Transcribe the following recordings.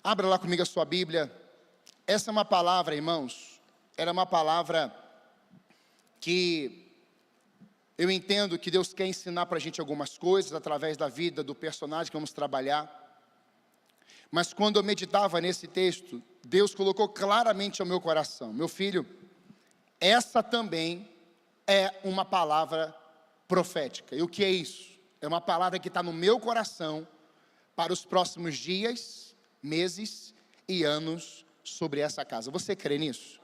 Abra lá comigo a sua Bíblia. Essa é uma palavra, irmãos, era uma palavra que eu entendo que Deus quer ensinar para a gente algumas coisas através da vida do personagem que vamos trabalhar. Mas quando eu meditava nesse texto, Deus colocou claramente ao meu coração: meu filho, essa também é uma palavra profética. E o que é isso? É uma palavra que está no meu coração para os próximos dias, meses e anos sobre essa casa. Você crê nisso?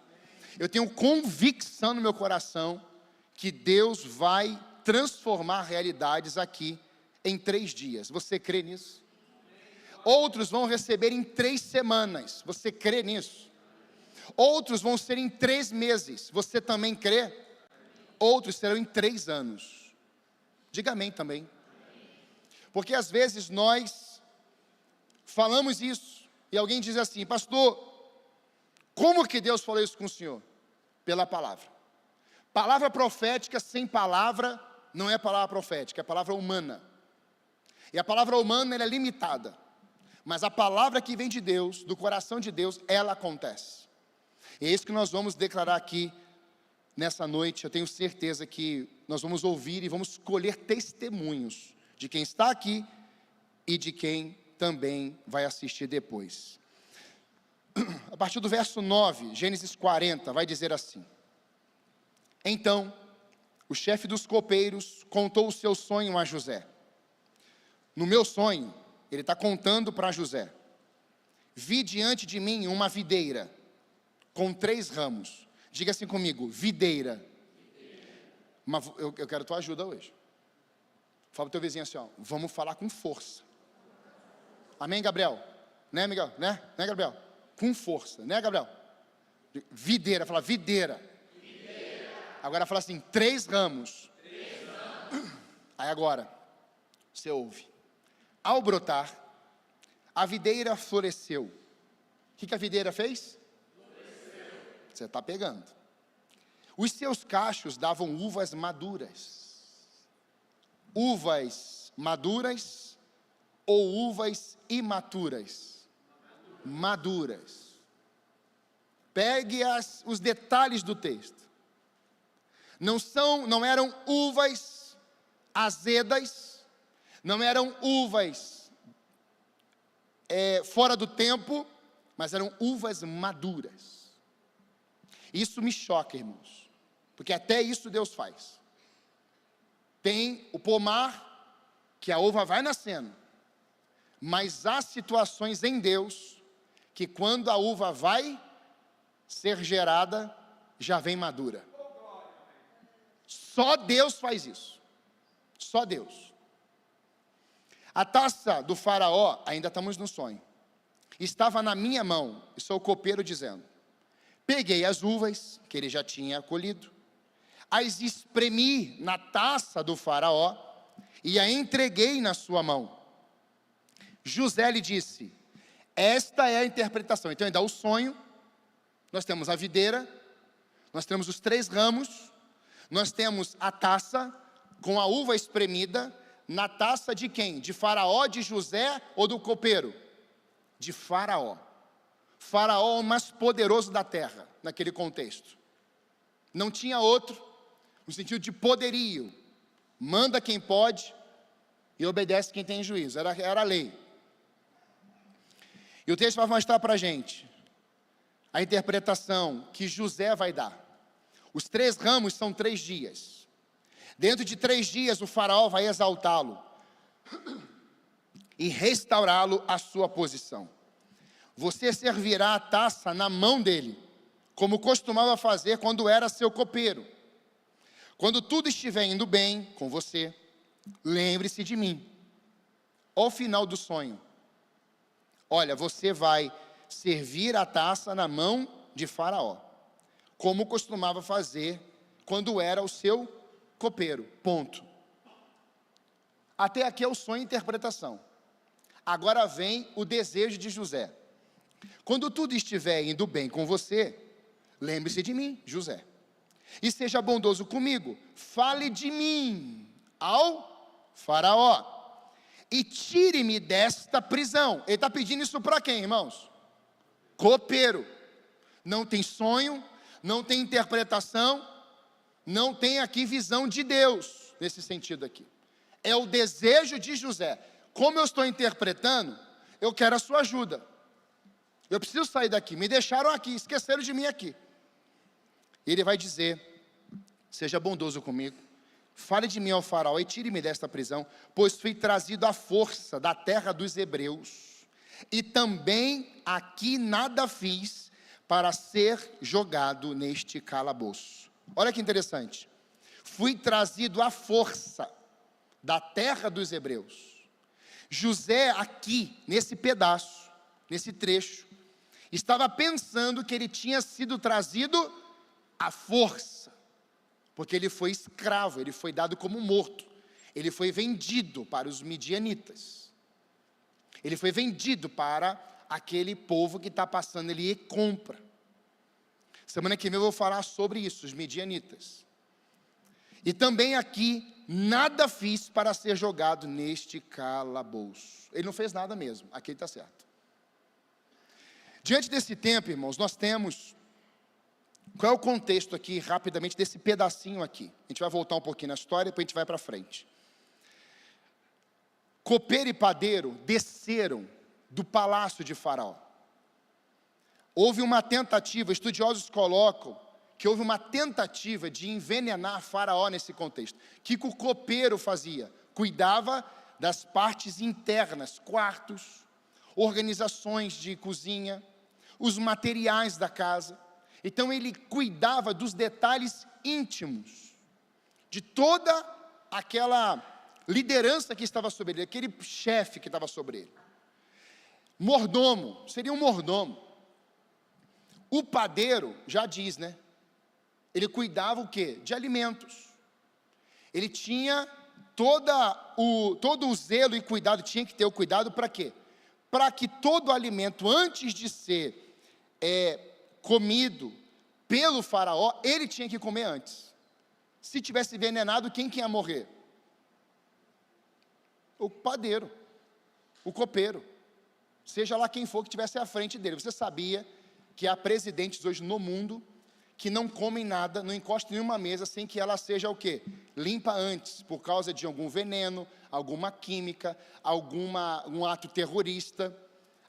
Eu tenho convicção no meu coração que Deus vai transformar realidades aqui em 3 dias. Você crê nisso? Outros vão receber em 3 semanas. Você crê nisso? Outros vão ser em 3 meses. Você também crê? Outros serão em 3 anos. Diga amém também. Porque às vezes nós falamos isso e alguém diz assim: pastor, como que Deus falou isso com o senhor? Pela palavra. Palavra profética sem palavra não é palavra profética, é palavra humana. E a palavra humana ela é limitada. Mas a palavra que vem de Deus, do coração de Deus, ela acontece. E é isso que nós vamos declarar aqui nessa noite. Eu tenho certeza que nós vamos ouvir e vamos colher testemunhos de quem está aqui e de quem também vai assistir depois. A partir do verso 9, Gênesis 40, vai dizer assim: então, o chefe dos copeiros contou o seu sonho a José. No meu sonho, ele está contando para José: vi diante de mim uma videira com 3 ramos. Diga assim comigo: videira. Eu quero tua ajuda hoje. Fala para o teu vizinho assim, ó, vamos falar com força. Amém, Gabriel? Né, Miguel? Né, Gabriel? Com força, né, Gabriel? Videira, fala videira. Videira. Agora fala assim: 3 ramos. 3 ramos. Aí agora, você ouve. Ao brotar, a videira floresceu. O que a videira fez? Floresceu. Você está pegando. Os seus cachos davam uvas maduras. Uvas maduras ou uvas imaturas? Maduras. Pegue os detalhes do texto. Não eram uvas azedas, não eram uvas fora do tempo, mas eram uvas maduras. Isso me choca, irmãos, porque até isso Deus faz. Tem o pomar, que a uva vai nascendo, mas há situações em Deus, que quando a uva vai ser gerada, já vem madura. Só Deus faz isso. Só Deus. A taça do faraó, ainda estamos no sonho, estava na minha mão, e sou o copeiro dizendo: peguei as uvas, que ele já tinha colhido, as espremi na taça do faraó, e a entreguei na sua mão. José lhe disse: esta é a interpretação. Então ele dá o sonho, nós temos a videira, nós temos os 3 ramos, nós temos a taça com a uva espremida, na taça de quem? De Faraó, de José ou do copeiro? De Faraó. Faraó é o mais poderoso da terra, naquele contexto. Não tinha outro, no sentido de poderio. Manda quem pode e obedece quem tem juízo. Era a lei. E o texto vai mostrar para a gente a interpretação que José vai dar. Os 3 ramos são 3 dias. Dentro de 3 dias o faraó vai exaltá-lo e restaurá-lo à sua posição. Você servirá a taça na mão dele, como costumava fazer quando era seu copeiro. Quando tudo estiver indo bem com você, lembre-se de mim. Ao final do sonho, olha, você vai servir a taça na mão de Faraó, como costumava fazer quando era o seu copeiro. Ponto. Até aqui é o sonho e interpretação. Agora vem o desejo de José. Quando tudo estiver indo bem com você, lembre-se de mim, José, e seja bondoso comigo. Fale de mim ao Faraó. e tire-me desta prisão. Ele está pedindo isso para quem, irmãos? Copeiro. Não tem sonho, não tem interpretação, não tem aqui visão de Deus, nesse sentido aqui. É o desejo de José. Como eu estou interpretando, eu quero a sua ajuda. Eu preciso sair daqui, me deixaram aqui, esqueceram de mim aqui. E ele vai dizer, seja bondoso comigo, fale de mim ao faraó e tire-me desta prisão, pois fui trazido à força da terra dos hebreus, e também aqui nada fiz para ser jogado neste calabouço. Olha que interessante, fui trazido à força da terra dos hebreus. José aqui, nesse pedaço, nesse trecho, estava pensando que ele tinha sido trazido à força, porque ele foi escravo, ele foi dado como morto, ele foi vendido para os midianitas, ele foi vendido para aquele povo que está passando ali e compra. Semana que vem eu vou falar sobre isso, os midianitas. E também aqui, nada fiz para ser jogado neste calabouço. Ele não fez nada mesmo, aqui ele está certo. Diante desse tempo, irmãos, nós temos, qual é o contexto aqui, rapidamente, desse pedacinho aqui? A gente vai voltar um pouquinho na história, depois a gente vai para frente. Copeiro e padeiro desceram do palácio de Faraó. Houve uma tentativa, estudiosos colocam, que houve uma tentativa de envenenar Faraó nesse contexto. O que o copeiro fazia? Cuidava das partes internas, quartos, organizações de cozinha, os materiais da casa. Então ele cuidava dos detalhes íntimos, de toda aquela liderança que estava sobre ele, aquele chefe que estava sobre ele. Mordomo, seria um mordomo. O padeiro, já diz, né? Ele cuidava o quê? De alimentos. Ele tinha todo o zelo e cuidado, tinha que ter o cuidado para quê? Para que todo alimento, antes de ser comido pelo faraó, ele tinha que comer antes. Se tivesse envenenado, quem que ia morrer? O padeiro, o copeiro, seja lá quem for que estivesse à frente dele. Você sabia que há presidentes hoje no mundo que não comem nada, não encostam em nenhuma mesa sem que ela seja o quê? Limpa antes, por causa de algum veneno, alguma química, um ato terrorista.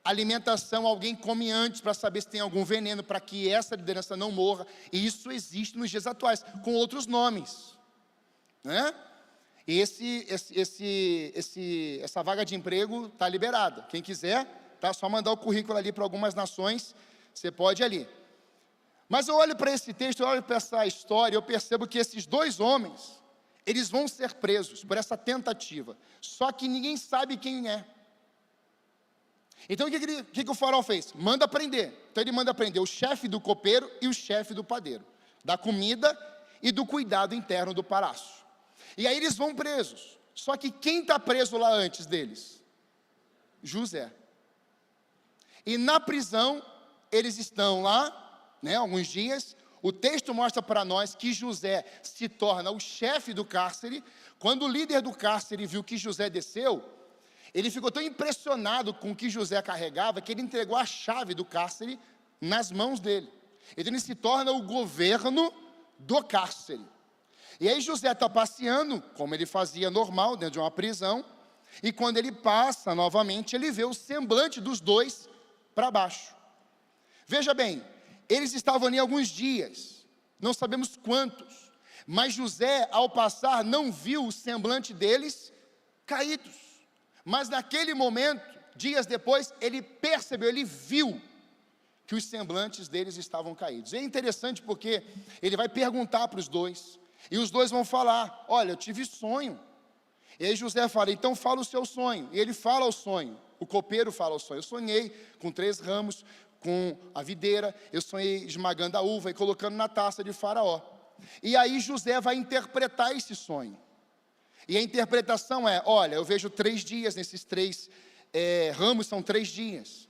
Alimentação, alguém come antes para saber se tem algum veneno, para que essa liderança não morra. E isso existe nos dias atuais, com outros nomes, né? E essa vaga de emprego está liberada. Quem quiser, tá? Só mandar o currículo ali para algumas nações, você pode ir ali. Mas eu olho para esse texto, eu olho para essa história, eu percebo que esses dois homens, eles vão ser presos por essa tentativa, só que ninguém sabe quem é. Então o que o faraó fez? Manda prender. Então ele manda prender o chefe do copeiro e o chefe do padeiro, da comida e do cuidado interno do palácio. E aí eles vão presos, só que quem está preso lá antes deles? José. E na prisão, eles estão lá, né, alguns dias. O texto mostra para nós que José se torna o chefe do cárcere. Quando o líder do cárcere viu que José desceu, ele ficou tão impressionado com o que José carregava, que ele entregou a chave do cárcere nas mãos dele. Então ele se torna o governo do cárcere. E aí José está passeando, como ele fazia normal, dentro de uma prisão, e quando ele passa novamente, ele vê o semblante dos dois para baixo. Veja bem, eles estavam ali alguns dias, não sabemos quantos, mas José, ao passar, não viu o semblante deles caídos. Mas naquele momento, dias depois, ele percebeu, ele viu que os semblantes deles estavam caídos. É interessante porque ele vai perguntar para os dois, e os dois vão falar, olha, eu tive sonho. E aí José fala, então fala o seu sonho. E ele fala o sonho, o copeiro fala o sonho. Eu sonhei com 3 ramos, com a videira, eu sonhei esmagando a uva e colocando na taça de Faraó. E aí José vai interpretar esse sonho. E a interpretação é, olha, eu vejo 3 dias, nesses 3 ramos são 3 dias.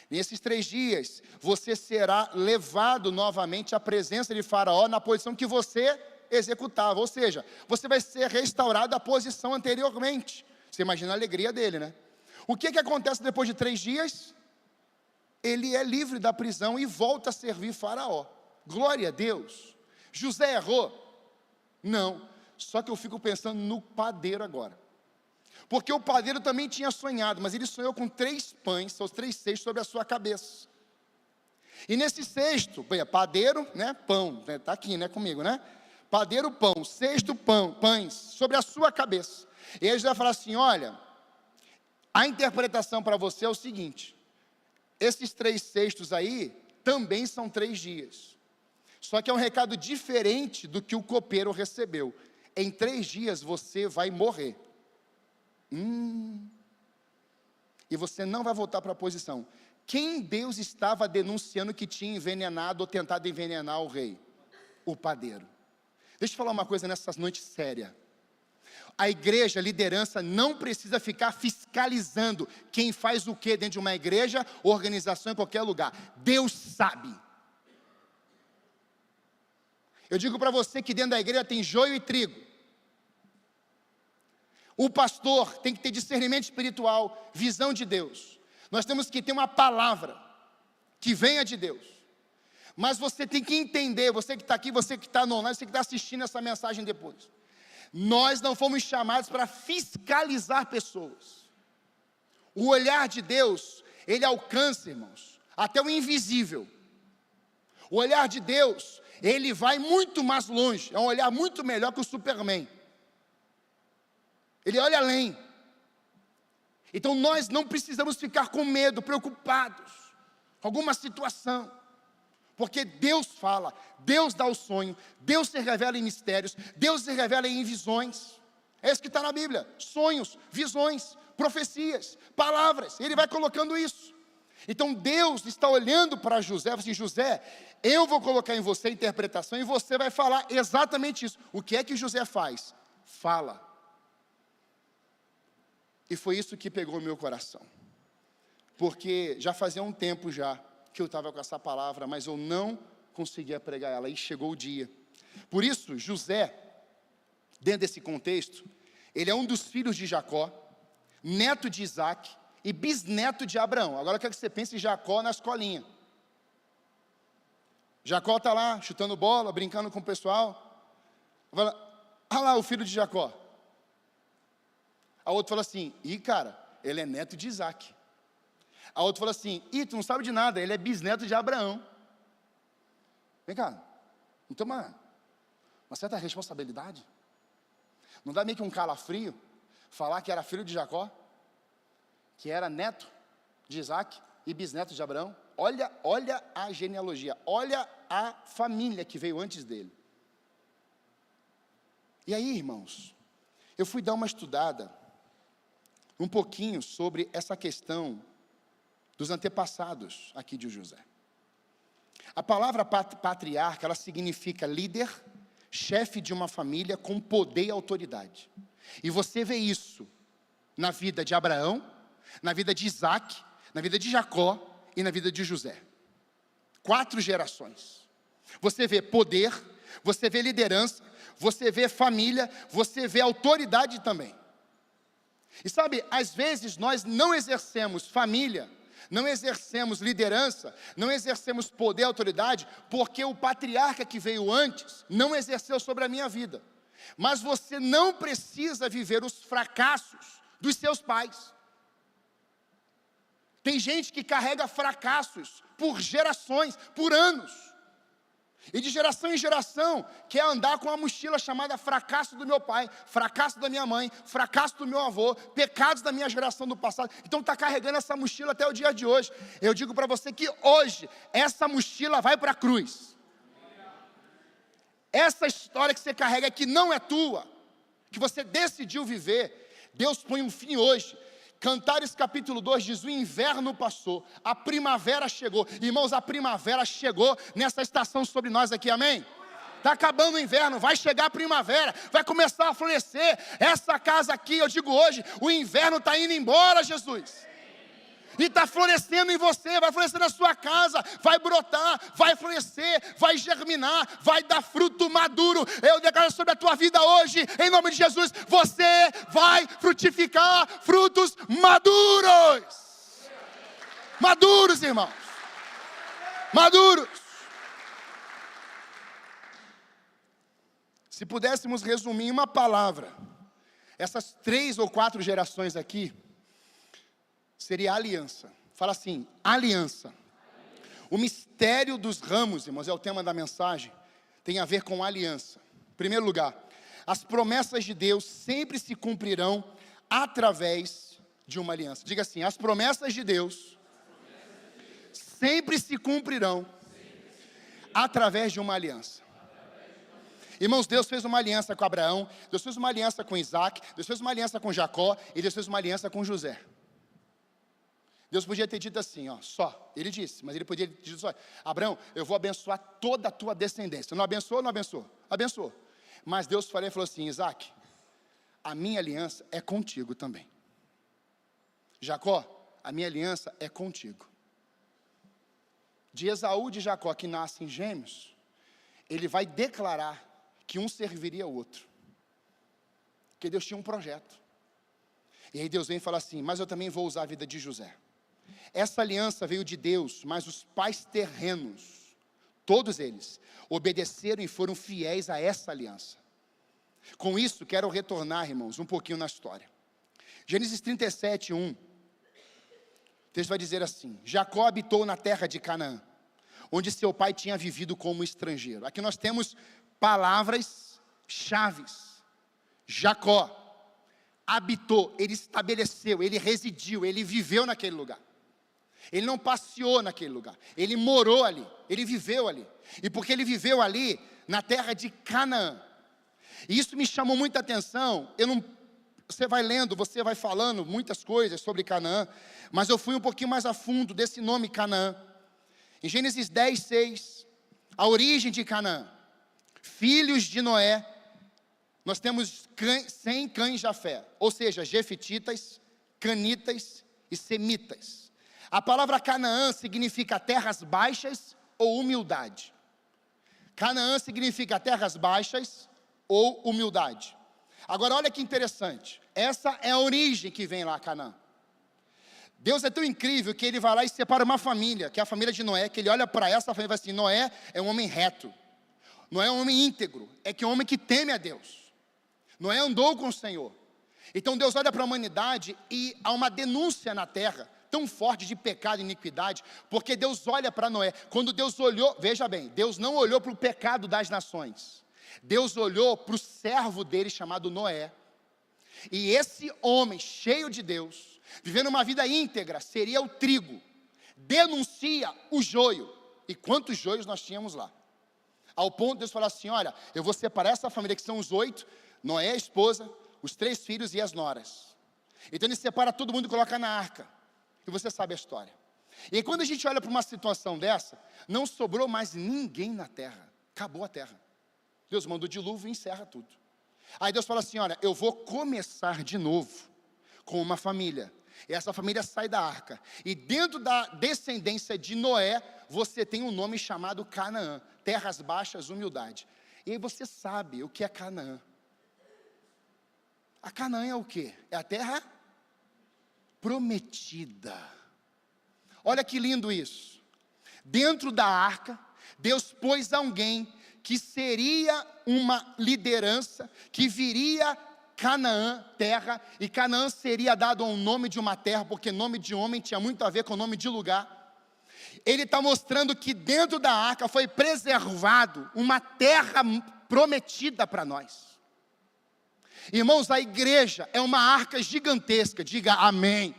Nesses 3 dias, você será levado novamente à presença de Faraó na posição que você executava. Ou seja, você vai ser restaurado à posição anteriormente. Você imagina a alegria dele, né? O que acontece depois de 3 dias? Ele é livre da prisão e volta a servir Faraó. Glória a Deus. José errou? Não. Só que eu fico pensando no padeiro agora. Porque o padeiro também tinha sonhado, mas ele sonhou com 3 pães, são os 3 cestos sobre a sua cabeça. E nesse cesto, padeiro, né, pão, está aqui, né, comigo, né? Padeiro, pão, cesto, pão, pães, sobre a sua cabeça. E aí José vai falar assim, olha, a interpretação para você é o seguinte, esses 3 cestos aí, também são 3 dias. Só que é um recado diferente do que o copeiro recebeu. Em 3 dias você vai morrer. E você não vai voltar para a posição. Quem Deus estava denunciando que tinha envenenado ou tentado envenenar o rei? O padeiro. Deixa eu falar uma coisa nessa noite séria. A igreja, a liderança, não precisa ficar fiscalizando quem faz o que dentro de uma igreja, organização, em qualquer lugar. Deus sabe. Eu digo para você que dentro da igreja tem joio e trigo. O pastor tem que ter discernimento espiritual, visão de Deus. Nós temos que ter uma palavra que venha de Deus. Mas você tem que entender, você que está aqui, você que está no online, você que está assistindo essa mensagem depois. Nós não fomos chamados para fiscalizar pessoas. O olhar de Deus, ele alcança, irmãos, até o invisível. O olhar de Deus, ele vai muito mais longe, é um olhar muito melhor que o Superman. Ele olha além. Então nós não precisamos ficar com medo, preocupados com alguma situação. Porque Deus fala, Deus dá o sonho, Deus se revela em mistérios, Deus se revela em visões. É isso que está na Bíblia, sonhos, visões, profecias, palavras, Ele vai colocando isso. Então Deus está olhando para José, assim, José, eu vou colocar em você a interpretação e você vai falar exatamente isso. O que é que José faz? Fala. E foi isso que pegou o meu coração. Porque já fazia um tempo já que eu estava com essa palavra, mas eu não conseguia pregar ela, e chegou o dia. Por isso, José, dentro desse contexto, ele é um dos filhos de Jacó, neto de Isaac e bisneto de Abraão. Agora eu quero que você pense em Jacó na escolinha. Jacó está lá, chutando bola, brincando com o pessoal. Fala, olha lá o filho de Jacó. A outra fala assim, cara, ele é neto de Isaac. A outra fala assim, tu não sabe de nada, ele é bisneto de Abraão. Vem cá, não tem uma certa responsabilidade? Não dá meio que um calafrio falar que era filho de Jacó, que era neto de Isaac e bisneto de Abraão? Olha a genealogia, olha a família que veio antes dele. E aí, irmãos, eu fui dar uma estudada um pouquinho sobre essa questão dos antepassados aqui de José. A palavra patriarca, ela significa líder, chefe de uma família com poder e autoridade. E você vê isso na vida de Abraão, na vida de Isaac, na vida de Jacó e na vida de José. 4 gerações. Você vê poder, você vê liderança, você vê família, você vê autoridade também. E sabe, às vezes nós não exercemos família, não exercemos liderança, não exercemos poder e autoridade, porque o patriarca que veio antes não exerceu sobre a minha vida. Mas você não precisa viver os fracassos dos seus pais. Tem gente que carrega fracassos por gerações, por anos. E de geração em geração, quer andar com uma mochila chamada fracasso do meu pai, fracasso da minha mãe, fracasso do meu avô, pecados da minha geração do passado. Então está carregando essa mochila até o dia de hoje. Eu digo para você que hoje, essa mochila vai para a cruz. Essa história que você carrega que não é tua, que você decidiu viver, Deus põe um fim hoje. Cantares capítulo 2 diz, o inverno passou, a primavera chegou. Irmãos, a primavera chegou nessa estação sobre nós aqui, amém? Está acabando o inverno, vai chegar a primavera, vai começar a florescer. Essa casa aqui, eu digo hoje, o inverno está indo embora, Jesus. e está florescendo em você, vai florescer na sua casa, vai brotar, vai florescer, vai germinar, vai dar fruto maduro. Eu declaro sobre a tua vida hoje, em nome de Jesus, você vai frutificar frutos maduros. Maduros, irmãos. Maduros. Se pudéssemos resumir em uma palavra, essas 3 ou 4 gerações aqui, seria aliança. Fala assim, aliança. O mistério dos ramos, irmãos, é o tema da mensagem, tem a ver com aliança. Em primeiro lugar, as promessas de Deus sempre se cumprirão através de uma aliança. Diga assim, as promessas de Deus sempre se cumprirão através de uma aliança. Irmãos, Deus fez uma aliança com Abraão, Deus fez uma aliança com Isaac, Deus fez uma aliança com Jacó, e Deus fez uma aliança com José. Deus podia ter dito assim, ó, só, ele disse, mas ele podia ter dito só, Abraão, eu vou abençoar toda a tua descendência. Não abençoou ou não abençoou? Abençoou. Mas Deus falou assim, Isaac, a minha aliança é contigo também. Jacó, a minha aliança é contigo. De Esaú e de Jacó, que nascem gêmeos, ele vai declarar que um serviria o outro. Porque Deus tinha um projeto. E aí Deus vem e fala assim, mas eu também vou usar a vida de José. Essa aliança veio de Deus, mas os pais terrenos, todos eles, obedeceram e foram fiéis a essa aliança. Com isso, quero retornar, irmãos, um pouquinho na história. Gênesis 37, 1. O texto vai dizer assim, Jacó habitou na terra de Canaã, onde seu pai tinha vivido como estrangeiro. Aqui nós temos palavras chaves. Jacó habitou, ele estabeleceu, ele residiu, ele viveu naquele lugar. Ele não passeou naquele lugar, ele morou ali, ele viveu ali. E porque ele viveu ali, na terra de Canaã. E isso me chamou muita atenção. Você vai lendo, você vai falando muitas coisas sobre Canaã, mas eu fui um pouquinho mais a fundo desse nome Canaã. Em Gênesis 10, 6, a origem de Canaã. Filhos de Noé, nós temos Sem, Cã e Jafé, ou seja, Jefititas, Canitas e Semitas. A palavra Canaã significa terras baixas ou humildade. Canaã significa terras baixas ou humildade. Agora olha que interessante, essa é a origem que vem lá, Canaã. Deus é tão incrível que ele vai lá e separa uma família, que é a família de Noé, que ele olha para essa família e vai assim, Noé é um homem reto, Noé é um homem íntegro, é um homem que teme a Deus. Noé andou com o Senhor. Então Deus olha para a humanidade e há uma denúncia na terra, tão forte de pecado e iniquidade, porque Deus olha para Noé. Quando Deus olhou, veja bem, Deus não olhou para o pecado das nações, Deus olhou para o servo dele chamado Noé, e esse homem cheio de Deus, vivendo uma vida íntegra, seria o trigo, denuncia o joio. E quantos joios nós tínhamos lá? Ao ponto de Deus falar assim, olha, eu vou separar essa família que são os 8, Noé, a esposa, os 3 filhos e as noras. Então ele separa todo mundo e coloca na arca. E você sabe a história. E quando a gente olha para uma situação dessa, não sobrou mais ninguém na terra. Acabou a terra. Deus manda o dilúvio e encerra tudo. Aí Deus fala assim, olha, eu vou começar de novo com uma família. E essa família sai da arca. E dentro da descendência de Noé, você tem um nome chamado Canaã. Terras baixas, humildade. E aí você sabe o que é Canaã. A Canaã é o quê? É a terra prometida. Olha que lindo isso. Dentro da arca, Deus pôs alguém que seria uma liderança, que viria Canaã, terra, e Canaã seria dado ao nome de uma terra, porque nome de homem tinha muito a ver com nome de lugar. Ele está mostrando que dentro da arca foi preservado uma terra prometida para nós. Irmãos, a igreja é uma arca gigantesca, diga amém.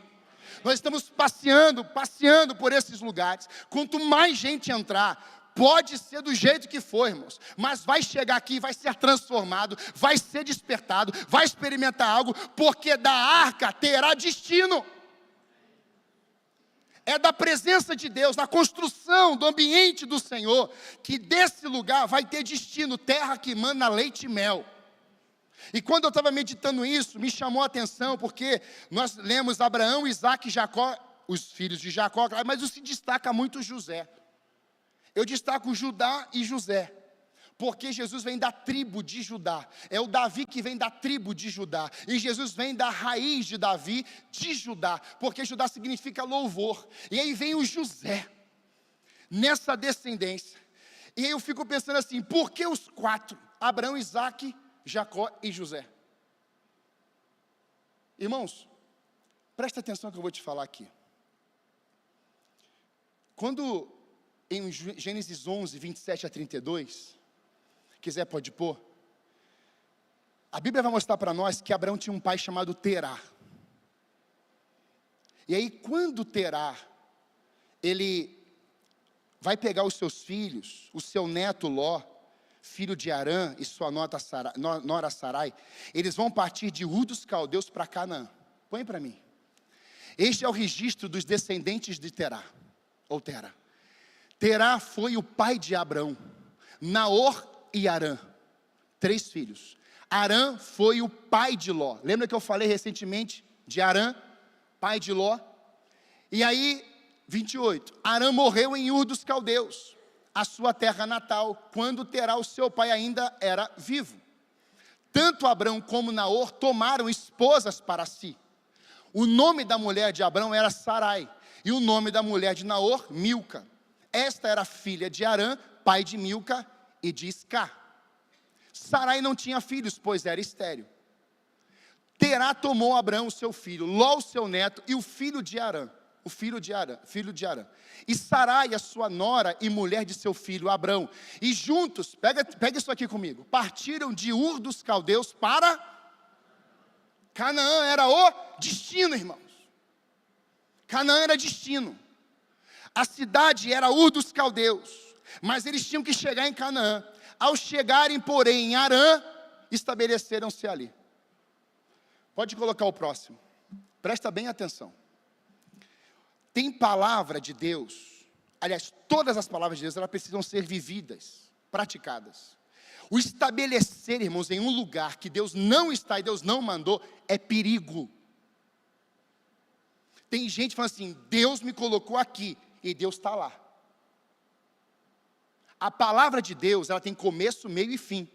Nós estamos passeando por esses lugares. Quanto mais gente entrar, pode ser do jeito que for, irmãos, mas vai chegar aqui, vai ser transformado, vai ser despertado, vai experimentar algo, porque da arca terá destino. É da presença de Deus, da construção do ambiente do Senhor, que desse lugar vai ter destino, terra que mana leite e mel. E quando eu estava meditando isso, me chamou a atenção, porque nós lemos Abraão, Isaac e Jacó os filhos de Jacó, mas se destaca muito José. Eu destaco Judá e José, porque Jesus vem da tribo de Judá, é o Davi que vem da tribo de Judá, e Jesus vem da raiz de Davi, de Judá, porque Judá significa louvor, e aí vem o José, nessa descendência, e aí eu fico pensando assim, por que os quatro? Abraão, Isaque, Jacó e José. Irmãos, presta atenção no que eu vou te falar aqui. Quando em Gênesis 11, 27 a 32, quiser pode pôr, a Bíblia vai mostrar para nós que Abraão tinha um pai chamado Terá. E aí quando Terá, ele vai pegar os seus filhos, o seu neto Ló, filho de Harã e sua nora Sarai, eles vão partir de Ur dos Caldeus para Canaã. Põe para mim. Este é o registro dos descendentes de Terá, ou Terá. Terá foi o pai de Abrão, Naor e Harã, 3 filhos. Harã foi o pai de Ló. Lembra que eu falei recentemente de Harã, pai de Ló? E aí, 28, Harã morreu em Ur dos Caldeus, a sua terra natal, quando Terá, o seu pai, ainda era vivo. Tanto Abrão como Naor tomaram esposas para si. O nome da mulher de Abrão era Sarai, e o nome da mulher de Naor, Milca. Esta era filha de Harã, pai de Milca e de Iscá. Sarai não tinha filhos, pois era estéril. Terá tomou Abrão, o seu filho, Ló, o seu neto, e o filho de Harã, filho de Harã. E Sarai, a sua nora e mulher de seu filho, Abrão. E juntos, pega isso aqui comigo, partiram de Ur dos Caldeus para Canaã. Era o destino, irmãos. Canaã era destino. A cidade era Ur dos Caldeus, mas eles tinham que chegar em Canaã. Ao chegarem, porém, em Harã, estabeleceram-se ali. Pode colocar o próximo. Presta bem atenção. Tem palavra de Deus, aliás, todas as palavras de Deus, elas precisam ser vividas, praticadas. O estabelecer, irmãos, em um lugar que Deus não está e Deus não mandou, é perigo. Tem gente falando assim, Deus me colocou aqui, e Deus está lá. A palavra de Deus, ela tem começo, meio e fim.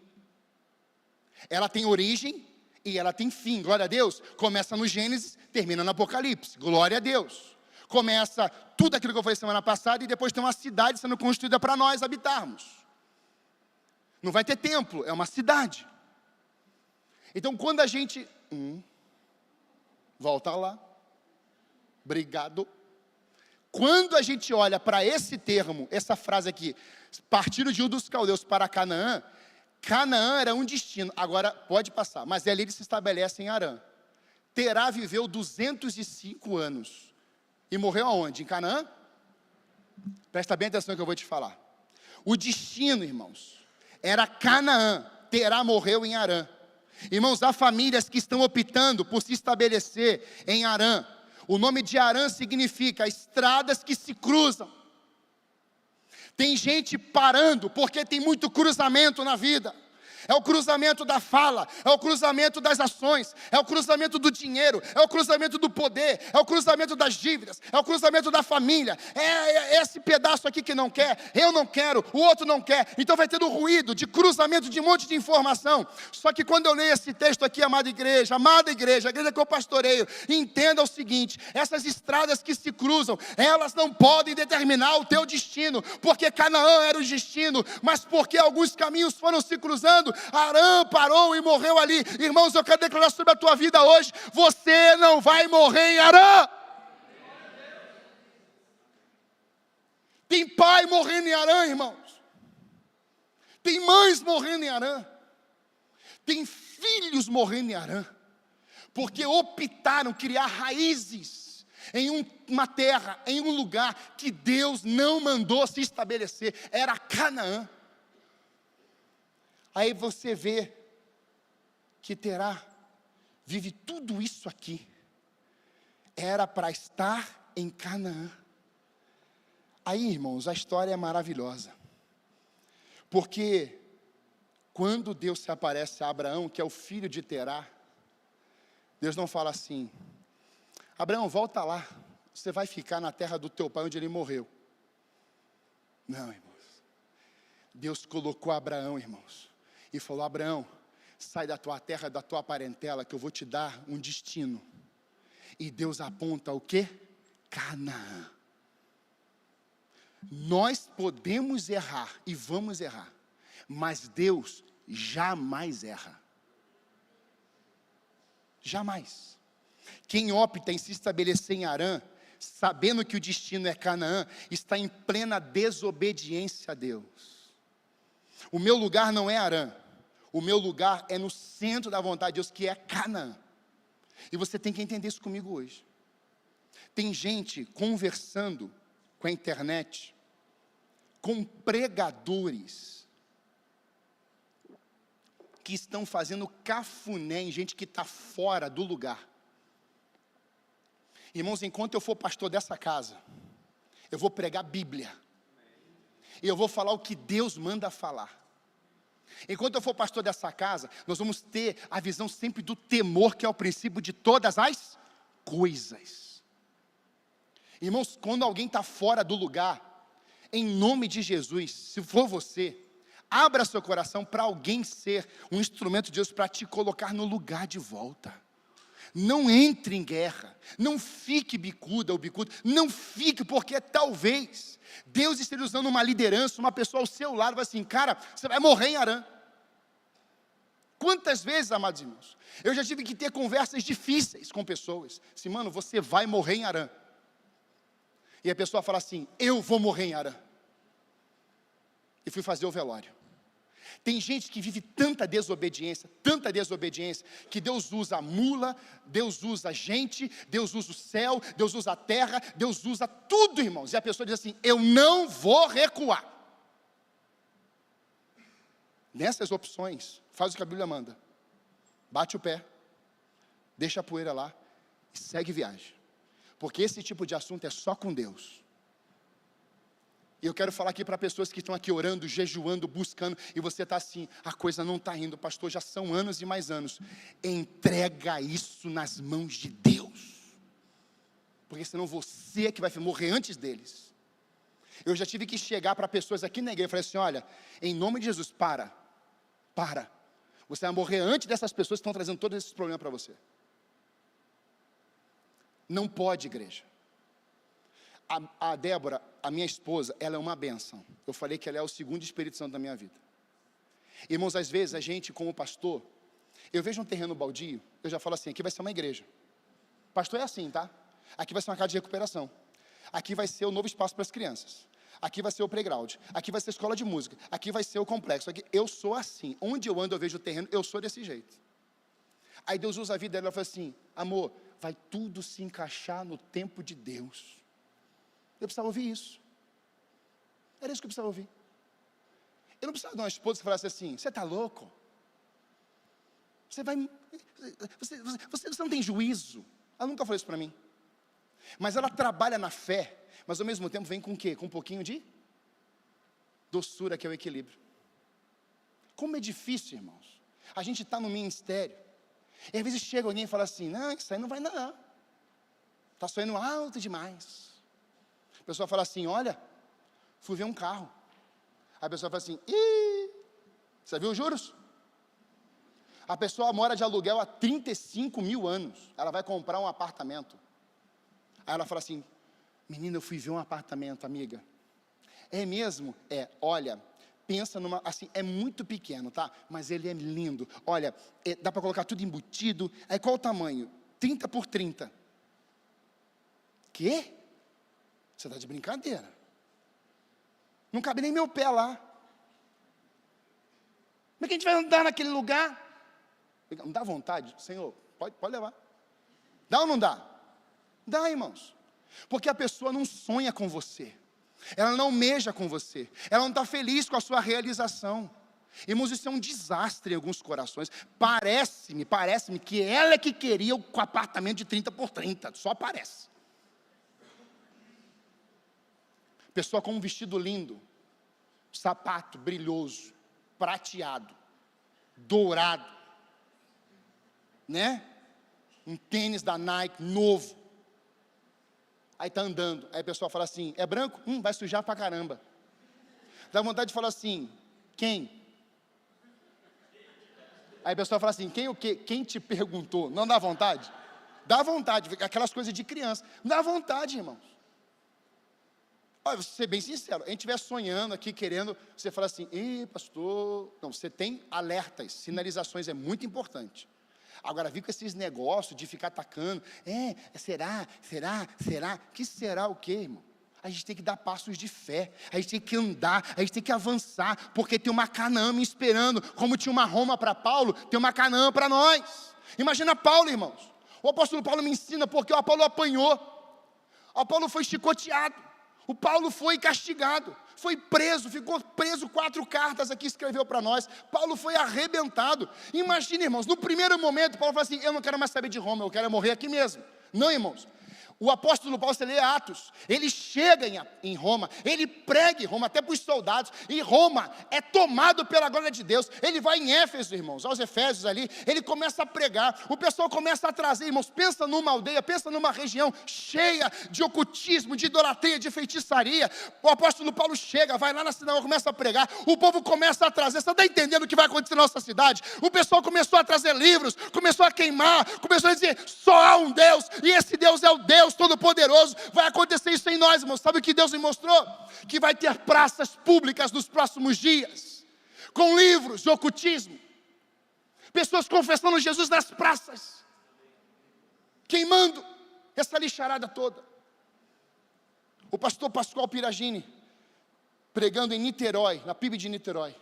Ela tem origem e ela tem fim. Glória a Deus. Começa no Gênesis, termina no Apocalipse. Glória a Deus. Começa tudo aquilo que eu falei semana passada e depois tem uma cidade sendo construída para nós habitarmos. Não vai ter templo, é uma cidade. Então quando a gente... volta lá. Obrigado. Quando a gente olha para esse termo, essa frase aqui, partiram de Ur dos Caldeus para Canaã, Canaã era um destino, agora pode passar, mas ali ele se estabelece em Harã. Terá viveu 205 anos, e morreu aonde? Em Canaã? Presta bem atenção no que eu vou te falar. O destino, irmãos, era Canaã. Terá morreu em Harã. Irmãos, há famílias que estão optando por se estabelecer em Harã. O nome de Harã significa estradas que se cruzam. Tem gente parando porque tem muito cruzamento na vida. É o cruzamento da fala, é o cruzamento das ações, é o cruzamento do dinheiro, é o cruzamento do poder, é o cruzamento das dívidas, é o cruzamento da família. É esse pedaço aqui que não quer, eu não quero, o outro não quer. Então vai tendo ruído de cruzamento de um monte de informação. Só que quando eu leio esse texto aqui, amada igreja, a igreja que eu pastoreio, entenda o seguinte: essas estradas que se cruzam, elas não podem determinar o teu destino, porque Canaã era o destino, mas porque alguns caminhos foram se cruzando, Harã parou e morreu ali. Irmãos, eu quero declarar sobre a tua vida hoje: você não vai morrer em Harã. Tem pai morrendo em Harã, irmãos. Tem mães morrendo em Harã. Tem filhos morrendo em Harã, porque optaram criar raízes em uma terra, em um lugar que Deus não mandou se estabelecer. Era Canaã. Aí você vê que Terá vive tudo isso aqui. Era para estar em Canaã. Aí, irmãos, a história é maravilhosa. Porque quando Deus se aparece a Abraão, que é o filho de Terá, Deus não fala assim: Abraão, volta lá, você vai ficar na terra do teu pai onde ele morreu. Não, irmãos. Deus colocou Abraão, irmãos, e falou: Abraão, sai da tua terra, da tua parentela, que eu vou te dar um destino. E Deus aponta o quê? Canaã. Nós podemos errar e vamos errar, mas Deus jamais erra. Jamais. Quem opta em se estabelecer em Harã, sabendo que o destino é Canaã, está em plena desobediência a Deus. O meu lugar não é Harã, o meu lugar é no centro da vontade de Deus, que é Canaã. E você tem que entender isso comigo hoje. Tem gente conversando com a internet, com pregadores, que estão fazendo cafuné em gente que está fora do lugar. Irmãos, enquanto eu for pastor dessa casa, eu vou pregar Bíblia, e eu vou falar o que Deus manda falar. Enquanto eu for pastor dessa casa, nós vamos ter a visão sempre do temor, que é o princípio de todas as coisas. Irmãos, quando alguém está fora do lugar, em nome de Jesus, se for você, abra seu coração para alguém ser um instrumento de Deus para te colocar no lugar de volta. Não entre em guerra, não fique bicuda ou bicudo, não fique, porque talvez Deus esteja usando uma liderança, uma pessoa ao seu lado, vai assim: cara, você vai morrer em Harã. Quantas vezes, amados irmãos, eu já tive que ter conversas difíceis com pessoas, assim: mano, você vai morrer em Harã. E a pessoa fala assim: eu vou morrer em Harã. E fui fazer o velório. Tem gente que vive tanta desobediência, que Deus usa a mula, Deus usa a gente, Deus usa o céu, Deus usa a terra, Deus usa tudo, irmãos. E a pessoa diz assim: eu não vou recuar. Nessas opções, faz o que a Bíblia manda. Bate o pé, deixa a poeira lá e segue viagem. Porque esse tipo de assunto é só com Deus. E eu quero falar aqui para pessoas que estão aqui orando, jejuando, buscando, e você está assim: a coisa não está indo, pastor, já são anos e mais anos. Entrega isso nas mãos de Deus, porque senão você é que vai morrer antes deles. Eu já tive que chegar para pessoas aqui na igreja e falar assim: olha, em nome de Jesus, para, você vai morrer antes dessas pessoas que estão trazendo todos esses problemas para você. Não pode, igreja. A Débora, a minha esposa, ela é uma bênção. Eu falei que ela é o segundo Espírito Santo da minha vida. Irmãos, às vezes a gente, como pastor, eu vejo um terreno baldio, eu já falo assim: aqui vai ser uma igreja. Pastor é assim, tá? Aqui vai ser uma casa de recuperação. Aqui vai ser o novo espaço para as crianças. Aqui vai ser o playground. Aqui vai ser a escola de música. Aqui vai ser o complexo. Aqui, eu sou assim. Onde eu ando, eu vejo o terreno, eu sou desse jeito. Aí Deus usa a vida dela e fala assim: amor, vai tudo se encaixar no tempo de Deus. Eu precisava ouvir isso. Era isso que eu precisava ouvir. Eu não precisava de uma esposa que falasse assim: você está louco? Você não tem juízo. Ela nunca falou isso para mim. Mas ela trabalha na fé, mas ao mesmo tempo vem com o quê? Com um pouquinho de doçura, que é o equilíbrio. Como é difícil, irmãos. A gente está no ministério, e às vezes chega alguém e fala assim: não, isso aí não vai não. Está sonhando alto demais. A pessoa fala assim: olha, fui ver um carro. A pessoa fala assim: ih, você viu os juros? A pessoa mora de aluguel há 35 mil anos. Ela vai comprar um apartamento. Aí ela fala assim: menina, eu fui ver um apartamento, amiga. É mesmo? É, olha, pensa numa, assim, é muito pequeno, tá? Mas ele é lindo. Olha, dá para colocar tudo embutido. Aí qual o tamanho? 30 por 30. Quê? Você está de brincadeira. Não cabe nem meu pé lá. Como é que a gente vai andar naquele lugar? Não dá vontade? Senhor, pode levar. Dá ou não dá? Dá, irmãos. Porque a pessoa não sonha com você. Ela não almeja com você. Ela não está feliz com a sua realização. Irmãos, isso é um desastre em alguns corações. Parece-me que ela é que queria o apartamento de 30 por 30. Só parece. Pessoa com um vestido lindo, sapato brilhoso, prateado, dourado, né? Um tênis da Nike novo. Aí está andando, aí a pessoa fala assim, é branco? Vai sujar pra caramba. Dá vontade de falar assim, quem? Aí a pessoa fala assim, quem o quê? Quem te perguntou? Não dá vontade? Dá vontade, aquelas coisas de criança. Dá vontade, irmãos. Olha, vou ser bem sincero, a gente estiver sonhando aqui, querendo, você fala assim, pastor, não, você tem alertas, sinalizações, é muito importante. Agora, vir com esses negócios de ficar atacando, será, que será o quê, irmão? A gente tem que dar passos de fé, a gente tem que andar, a gente tem que avançar, porque tem uma Canaã me esperando, como tinha uma Roma para Paulo, tem uma Canaã para nós. Imagina Paulo, irmãos, o apóstolo Paulo me ensina, porque o Paulo apanhou, o Paulo foi chicoteado, o Paulo foi castigado, foi preso, ficou preso, 4 cartas aqui escreveu para nós, Paulo foi arrebentado. Imagina, irmãos, no primeiro momento, Paulo falou assim, eu não quero mais saber de Roma, eu quero morrer aqui mesmo. Não, irmãos, o apóstolo Paulo, você lê Atos, ele chega em Roma, ele prega em Roma, até para os soldados, e Roma é tomado pela glória de Deus. Ele vai em Éfeso, irmãos, aos Efésios ali, ele começa a pregar, o pessoal começa a trazer, irmãos, pensa numa aldeia, pensa numa região cheia de ocultismo, de idolatria, de feitiçaria. O apóstolo Paulo chega, vai lá na sinagoga, começa a pregar, o povo começa a trazer, você está entendendo o que vai acontecer na nossa cidade? O pessoal começou a trazer livros, começou a queimar, começou a dizer, só há um Deus, e esse Deus é o Deus Todo-Poderoso. Vai acontecer isso em nós, irmãos. Sabe o que Deus me mostrou? Que vai ter praças públicas nos próximos dias, com livros de ocultismo, pessoas confessando Jesus nas praças, queimando essa lixarada toda. O pastor Pascoal Piragini, pregando em Niterói, na PIB de Niterói,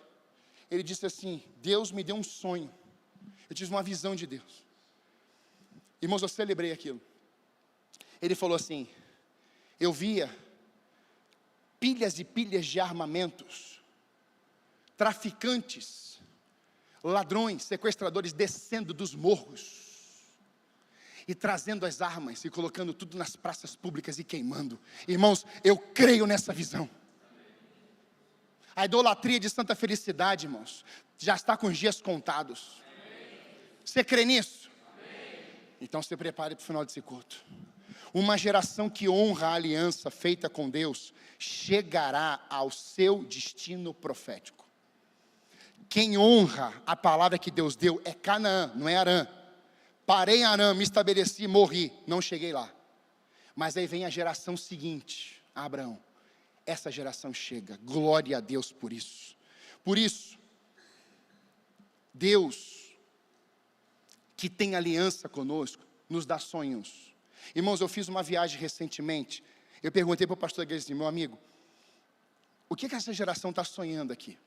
ele disse assim, Deus me deu um sonho, eu tive uma visão de Deus. Irmãos, eu celebrei aquilo. Ele falou assim, eu via pilhas e pilhas de armamentos, traficantes, ladrões, sequestradores descendo dos morros e trazendo as armas e colocando tudo nas praças públicas e queimando. Irmãos, eu creio nessa visão. A idolatria de Santa Felicidade, irmãos, já está com os dias contados. Você crê nisso? Então se prepare para o final desse culto. Uma geração que honra a aliança feita com Deus chegará ao seu destino profético. Quem honra a palavra que Deus deu é Canaã, não é Harã. Parei em Harã, me estabeleci, morri, não cheguei lá. Mas aí vem a geração seguinte, Abraão. Essa geração chega, glória a Deus por isso. Por isso, Deus, que tem aliança conosco, nos dá sonhos. Irmãos, eu fiz uma viagem recentemente, eu perguntei para o pastor da igreja, meu amigo, o que essa geração está sonhando aqui?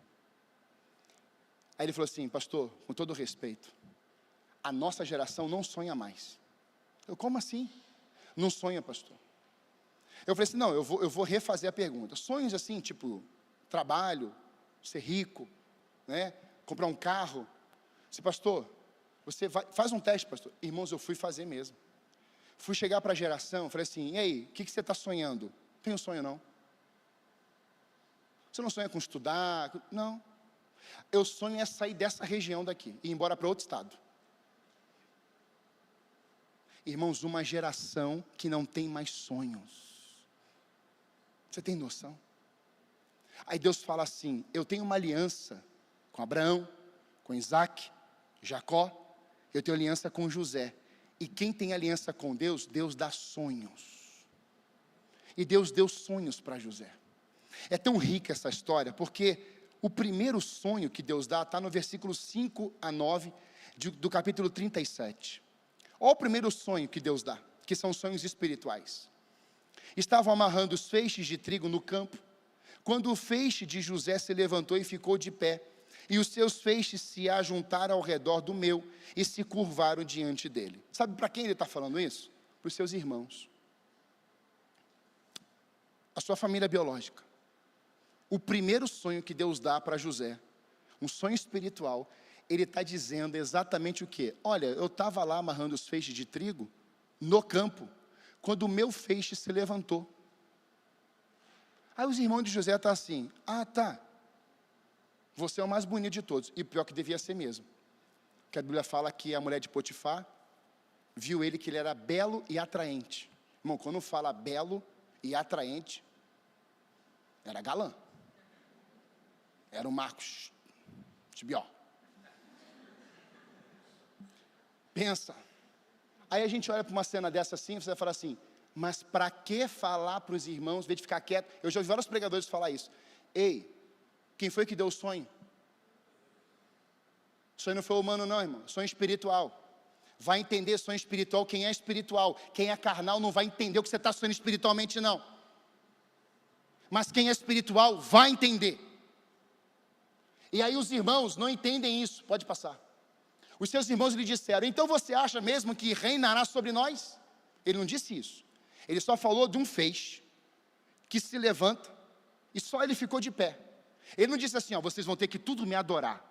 Aí ele falou assim, pastor, com todo respeito, a nossa geração não sonha mais. Eu, como assim? Não sonha, pastor. Eu falei assim, não, eu vou refazer a pergunta. Sonhos assim, tipo, trabalho, ser rico, né? Comprar um carro. Disse, pastor, você faz um teste, pastor. Irmãos, eu fui fazer mesmo. Fui chegar para a geração, falei assim, e aí, o que você está sonhando? Não tenho sonho não. Você não sonha com estudar? Não. Eu sonho é sair dessa região daqui, e ir embora para outro estado. Irmãos, uma geração que não tem mais sonhos. Você tem noção? Aí Deus fala assim, eu tenho uma aliança com Abraão, com Isaac, Jacó, eu tenho aliança com José. E quem tem aliança com Deus, Deus dá sonhos. E Deus deu sonhos para José. É tão rica essa história, porque o primeiro sonho que Deus dá, está no versículo 5 a 9, do capítulo 37. Olha o primeiro sonho que Deus dá, que são sonhos espirituais. Estavam amarrando os feixes de trigo no campo, quando o feixe de José se levantou e ficou de pé, e os seus feixes se ajuntaram ao redor do meu, e se curvaram diante dele. Sabe para quem ele está falando isso? Para os seus irmãos. A sua família biológica. O primeiro sonho que Deus dá para José, um sonho espiritual, ele está dizendo exatamente o quê? Olha, eu estava lá amarrando os feixes de trigo, no campo, quando o meu feixe se levantou. Aí os irmãos de José estão assim, tá, você é o mais bonito de todos, e pior que devia ser mesmo, porque a Bíblia fala que a mulher de Potifar, viu ele que ele era belo e atraente, Irmão, quando fala belo e atraente, era galã. Era o Marcos Tibió. Pensa. Aí a gente olha para uma cena dessa assim, você vai falar assim, mas para que falar para os irmãos, em vez de ficar quieto? Eu já ouvi vários pregadores falar isso. Ei, quem foi que deu o sonho? O sonho não foi humano não, irmão, sonho espiritual. Vai entender sonho espiritual quem é espiritual. Quem é carnal não vai entender o que você está sonhando espiritualmente não. Mas quem é espiritual vai entender. E aí os irmãos não entendem isso, pode passar. Os seus irmãos lhe disseram, então você acha mesmo que reinará sobre nós? Ele não disse isso. Ele só falou de um feixe que se levanta e só ele ficou de pé. Ele não disse assim, ó, vocês vão ter que tudo me adorar.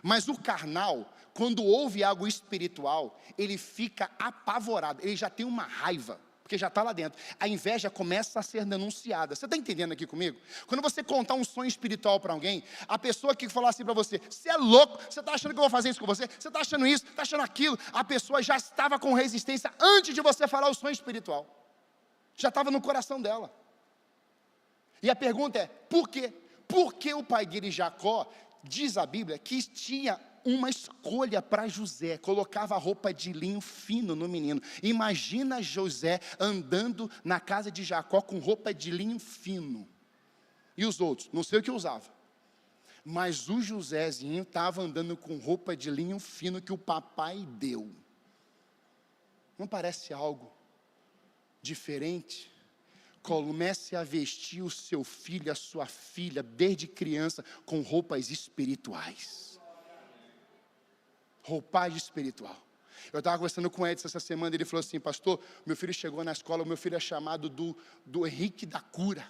Mas o carnal, quando ouve algo espiritual, ele fica apavorado, ele já tem uma raiva, porque já está lá dentro. A inveja começa a ser denunciada. Você está entendendo aqui comigo? Quando você contar um sonho espiritual para alguém, a pessoa que falar assim para você, você é louco, você está achando que eu vou fazer isso com você? Você está achando isso, está achando aquilo? A pessoa já estava com resistência antes de você falar o sonho espiritual. Já estava no coração dela. E a pergunta é, por quê? Por que o pai dele, Jacó, diz a Bíblia que tinha uma escolha para José, colocava roupa de linho fino no menino. Imagina José andando na casa de Jacó com roupa de linho fino. E os outros, não sei o que usava. Mas o Josézinho estava andando com roupa de linho fino que o papai deu. Não parece algo diferente? Comece a vestir o seu filho, a sua filha, desde criança, com roupas espirituais. Roupagem espiritual. Eu estava conversando com o Edson essa semana, ele falou assim, pastor, meu filho chegou na escola, o meu filho é chamado do Henrique da Cura.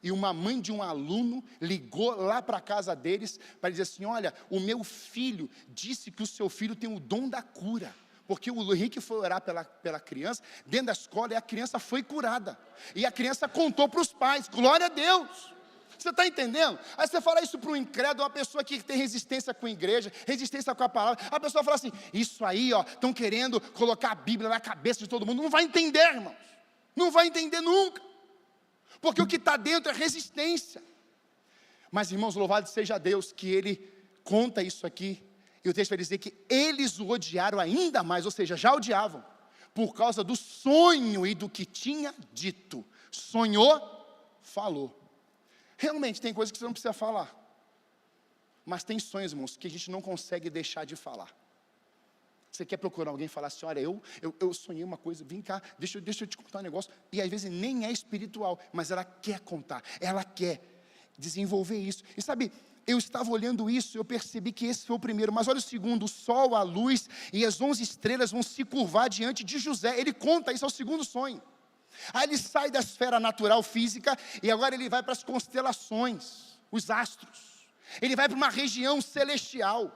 E uma mãe de um aluno ligou lá para a casa deles, para dizer assim, olha, o meu filho disse que o seu filho tem o dom da cura. Porque o Henrique foi orar pela criança, dentro da escola, e a criança foi curada. E a criança contou para os pais, glória a Deus. Você está entendendo? Aí você fala isso para um incrédulo, uma pessoa que tem resistência com a igreja, resistência com a palavra. A pessoa fala assim, isso aí, ó, estão querendo colocar a Bíblia na cabeça de todo mundo. Não vai entender, irmãos. Não vai entender nunca. Porque o que está dentro é resistência. Mas, irmãos, louvado seja Deus, que Ele conta isso aqui. E o texto vai dizer que eles o odiaram ainda mais, ou seja, já odiavam, por causa do sonho e do que tinha dito. Sonhou, falou. Realmente tem coisas que você não precisa falar. Mas tem sonhos, irmãos, que a gente não consegue deixar de falar. Você quer procurar alguém e falar assim, olha, eu sonhei uma coisa, vem cá, deixa eu te contar um negócio. E às vezes nem é espiritual, mas ela quer contar, ela quer desenvolver isso. E sabe, eu estava olhando isso, eu percebi que esse foi o primeiro, mas olha o segundo, o sol, a luz e as 11 estrelas vão se curvar diante de José. Ele conta isso, é o segundo sonho. Aí ele sai da esfera natural física e agora ele vai para as constelações, os astros. Ele vai para uma região celestial.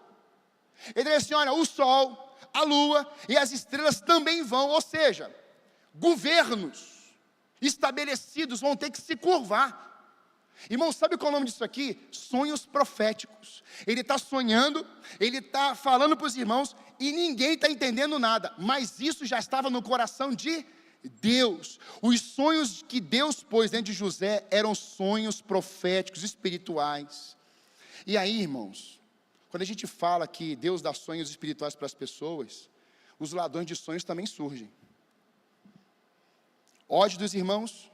Ele diz assim, olha, o sol, a lua e as estrelas também vão, ou seja, governos estabelecidos vão ter que se curvar. Irmão, sabe qual é o nome disso aqui? Sonhos proféticos. Ele está sonhando, ele está falando para os irmãos e ninguém está entendendo nada, mas isso já estava no coração de Deus. Os sonhos que Deus pôs dentro de José eram sonhos proféticos, espirituais. E aí, irmãos, quando a gente fala que Deus dá sonhos espirituais para as pessoas, os ladrões de sonhos também surgem. Ódio dos irmãos,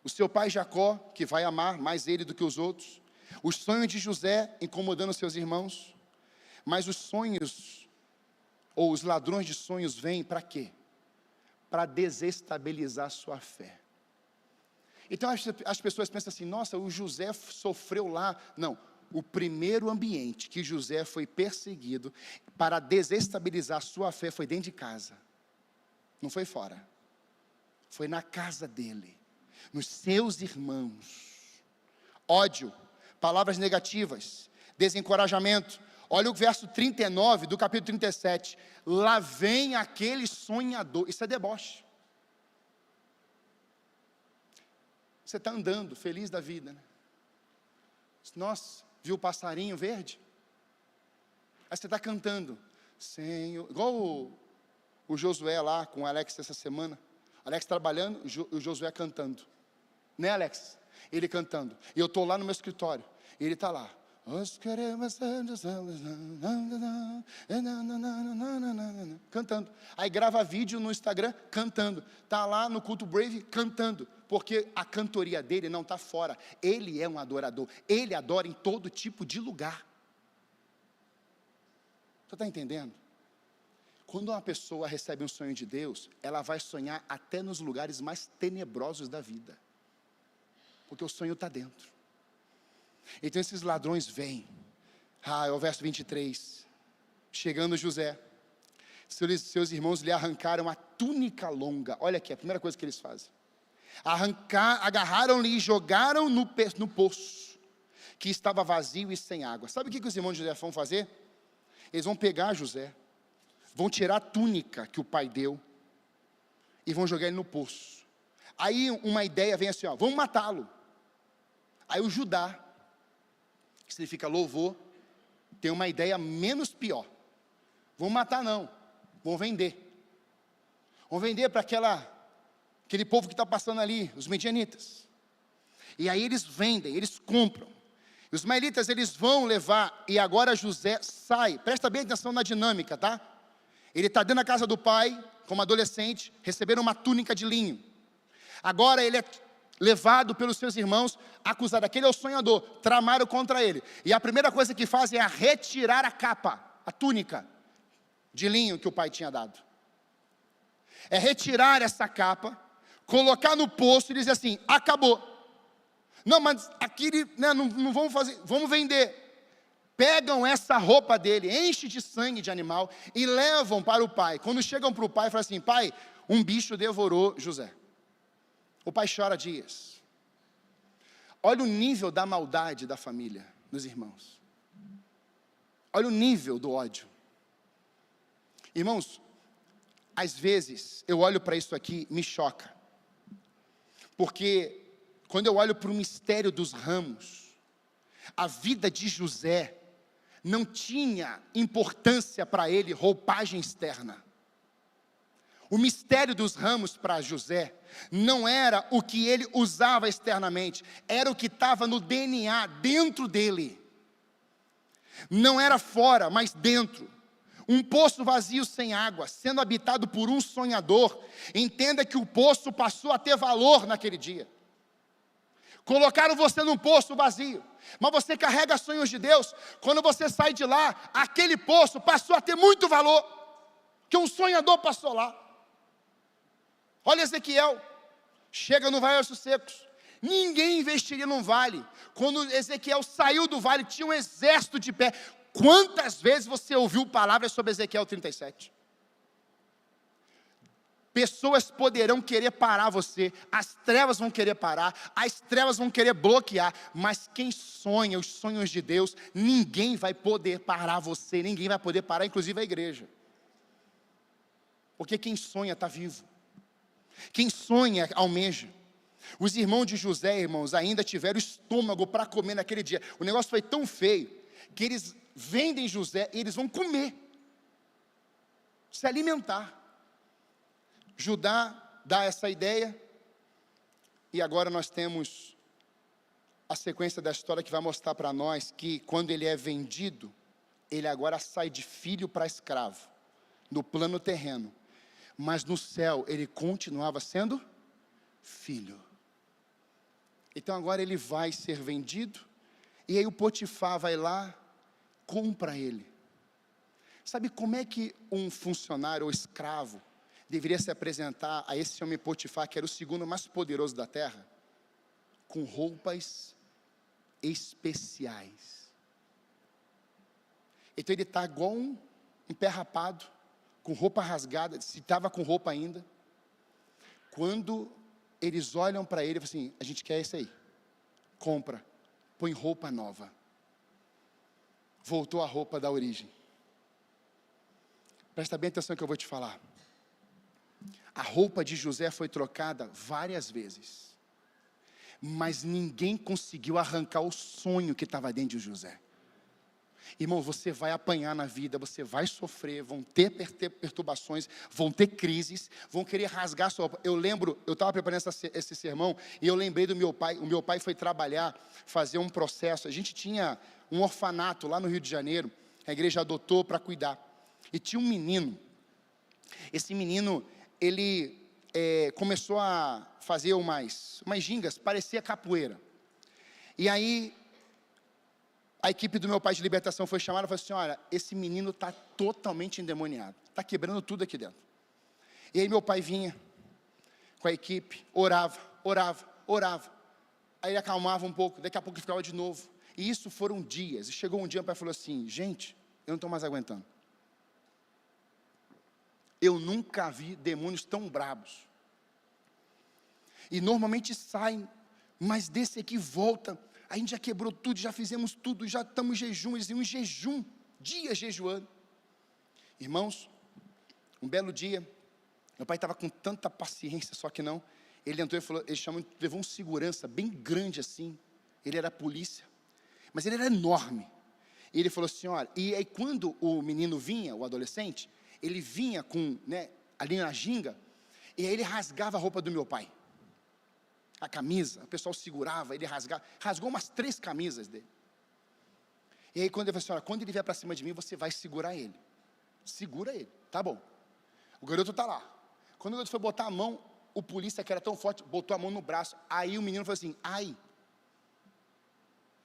o seu pai Jacó, que vai amar mais ele do que os outros, os sonhos de José incomodando seus irmãos, mas os sonhos, ou os ladrões de sonhos vêm para quê? Para desestabilizar sua fé. Então as pessoas pensam assim, nossa, o José sofreu lá. Não, o primeiro ambiente que José foi perseguido para desestabilizar sua fé foi dentro de casa. Não foi fora. Foi na casa dele, nos seus irmãos. Ódio, palavras negativas, desencorajamento. Olha o verso 39 do capítulo 37. Lá vem aquele sonhador. Isso é deboche. Você está andando, feliz da vida, né? Nossa, viu o passarinho verde? Aí você está cantando. Senhor, igual o Josué lá com o Alex essa semana. Alex trabalhando, o Josué cantando. Né, Alex? Ele cantando. E eu estou lá no meu escritório. E ele está lá. Cantando. Aí grava vídeo no Instagram cantando. Está lá no culto Brave cantando. Porque a cantoria dele não está fora. Ele é um adorador. Ele adora em todo tipo de lugar. Você está entendendo? Quando uma pessoa recebe um sonho de Deus, ela vai sonhar até nos lugares mais tenebrosos da vida. Porque o sonho está dentro. Então esses ladrões vêm. É o verso 23. Chegando José, seus irmãos lhe arrancaram a túnica longa. Olha aqui, a primeira coisa que eles fazem. Agarraram-lhe e jogaram no poço, que estava vazio e sem água. Sabe o que os irmãos de José vão fazer? Eles vão pegar José, vão tirar a túnica que o pai deu, e vão jogar ele no poço. Aí uma ideia vem assim, vamos matá-lo. Aí o Judá, que significa louvor, tem uma ideia menos pior. Vão matar não, vão vender. Vão vender para aquele povo que está passando ali, os medianitas. E aí eles vendem, eles compram. E os ismaelitas, eles vão levar, e agora José sai. Presta bem atenção na dinâmica, tá? Ele está dentro da casa do pai, como adolescente, recebendo uma túnica de linho. Agora ele é levado pelos seus irmãos, acusado. Aquele é o sonhador, tramaram contra ele. E a primeira coisa que fazem é retirar a capa, a túnica de linho que o pai tinha dado. É retirar essa capa, colocar no poço e dizer assim, acabou. Não, mas aqui não vamos fazer, vamos vender. Pegam essa roupa dele, enche de sangue de animal e levam para o pai. Quando chegam para o pai, falam assim, pai, um bicho devorou José. O pai chora dias. Olha o nível da maldade da família, dos irmãos. Olha o nível do ódio. Irmãos, às vezes eu olho para isso aqui, me choca. Porque quando eu olho para o mistério dos ramos, a vida de José não tinha importância para ele, roupagem externa. O mistério dos ramos para José não era o que ele usava externamente, era o que estava no DNA, dentro dele. Não era fora, mas dentro. Um poço vazio sem água, sendo habitado por um sonhador. Entenda que o poço passou a ter valor naquele dia. Colocaram você num poço vazio, mas você carrega sonhos de Deus. Quando você sai de lá, aquele poço passou a ter muito valor, que um sonhador passou lá. Olha Ezequiel, chega no Vale dos Ossos Secos, ninguém investiria num vale. Quando Ezequiel saiu do vale, tinha um exército de pé. Quantas vezes você ouviu palavras sobre Ezequiel 37? Pessoas poderão querer parar você, as trevas vão querer parar, as trevas vão querer bloquear, mas quem sonha os sonhos de Deus, ninguém vai poder parar você, ninguém vai poder parar, inclusive a igreja. Porque quem sonha está vivo. Quem sonha, almeja. Os irmãos de José, irmãos, ainda tiveram estômago para comer naquele dia. O negócio foi tão feio, que eles vendem José e eles vão comer, se alimentar. Judá dá essa ideia, e agora nós temos a sequência da história que vai mostrar para nós que quando ele é vendido, ele agora sai de filho para escravo, no plano terreno, mas no céu ele continuava sendo filho. Então agora ele vai ser vendido, e aí o Potifar vai lá, compra ele. Sabe como é que um funcionário ou escravo deveria se apresentar a esse homem Potifar, que era o segundo mais poderoso da terra? Com roupas especiais. Então ele está igual um pé rapado, com roupa rasgada, se estava com roupa ainda. Quando eles olham para ele e falam assim, a gente quer esse aí, compra, põe roupa nova. Voltou a roupa da origem. Presta bem atenção que eu vou te falar. A roupa de José foi trocada várias vezes, mas ninguém conseguiu arrancar o sonho que estava dentro de José. Irmão, você vai apanhar na vida, você vai sofrer, vão ter perturbações, vão ter crises, vão querer rasgar sua roupa. Eu lembro, eu estava preparando esse sermão, e eu lembrei do meu pai. O meu pai foi trabalhar, fazer um processo. A gente tinha um orfanato lá no Rio de Janeiro, a igreja adotou para cuidar. E tinha um menino. Esse menino, ele começou a fazer umas gingas, parecia capoeira. E aí, a equipe do meu pai de libertação foi chamada e falou assim: olha, esse menino está totalmente endemoniado, está quebrando tudo aqui dentro. E aí meu pai vinha com a equipe, orava. Aí ele acalmava um pouco, daqui a pouco ele ficava de novo. E isso foram dias. E chegou um dia, meu pai falou assim: gente, eu não estou mais aguentando. Eu nunca vi demônios tão brabos. E normalmente saem, mas desse aqui volta. A gente já quebrou tudo, já fizemos tudo, já estamos em jejum. Eles iam em jejum, dias jejuando. Irmãos, um belo dia, meu pai estava com tanta paciência, só que não. Ele entrou e falou, levou um segurança bem grande assim. Ele era polícia, mas ele era enorme. E ele falou assim: olha, e aí quando o menino vinha, o adolescente, ele vinha com, ali na ginga, e aí ele rasgava a roupa do meu pai. A camisa, o pessoal segurava, ele rasgou umas 3 camisas dele. E aí quando ele falou assim: olha, quando ele vier para cima de mim, você vai segurar ele. Segura ele, tá bom. O garoto está lá. Quando o garoto foi botar a mão, o polícia, que era tão forte, botou a mão no braço. Aí o menino falou assim: ai.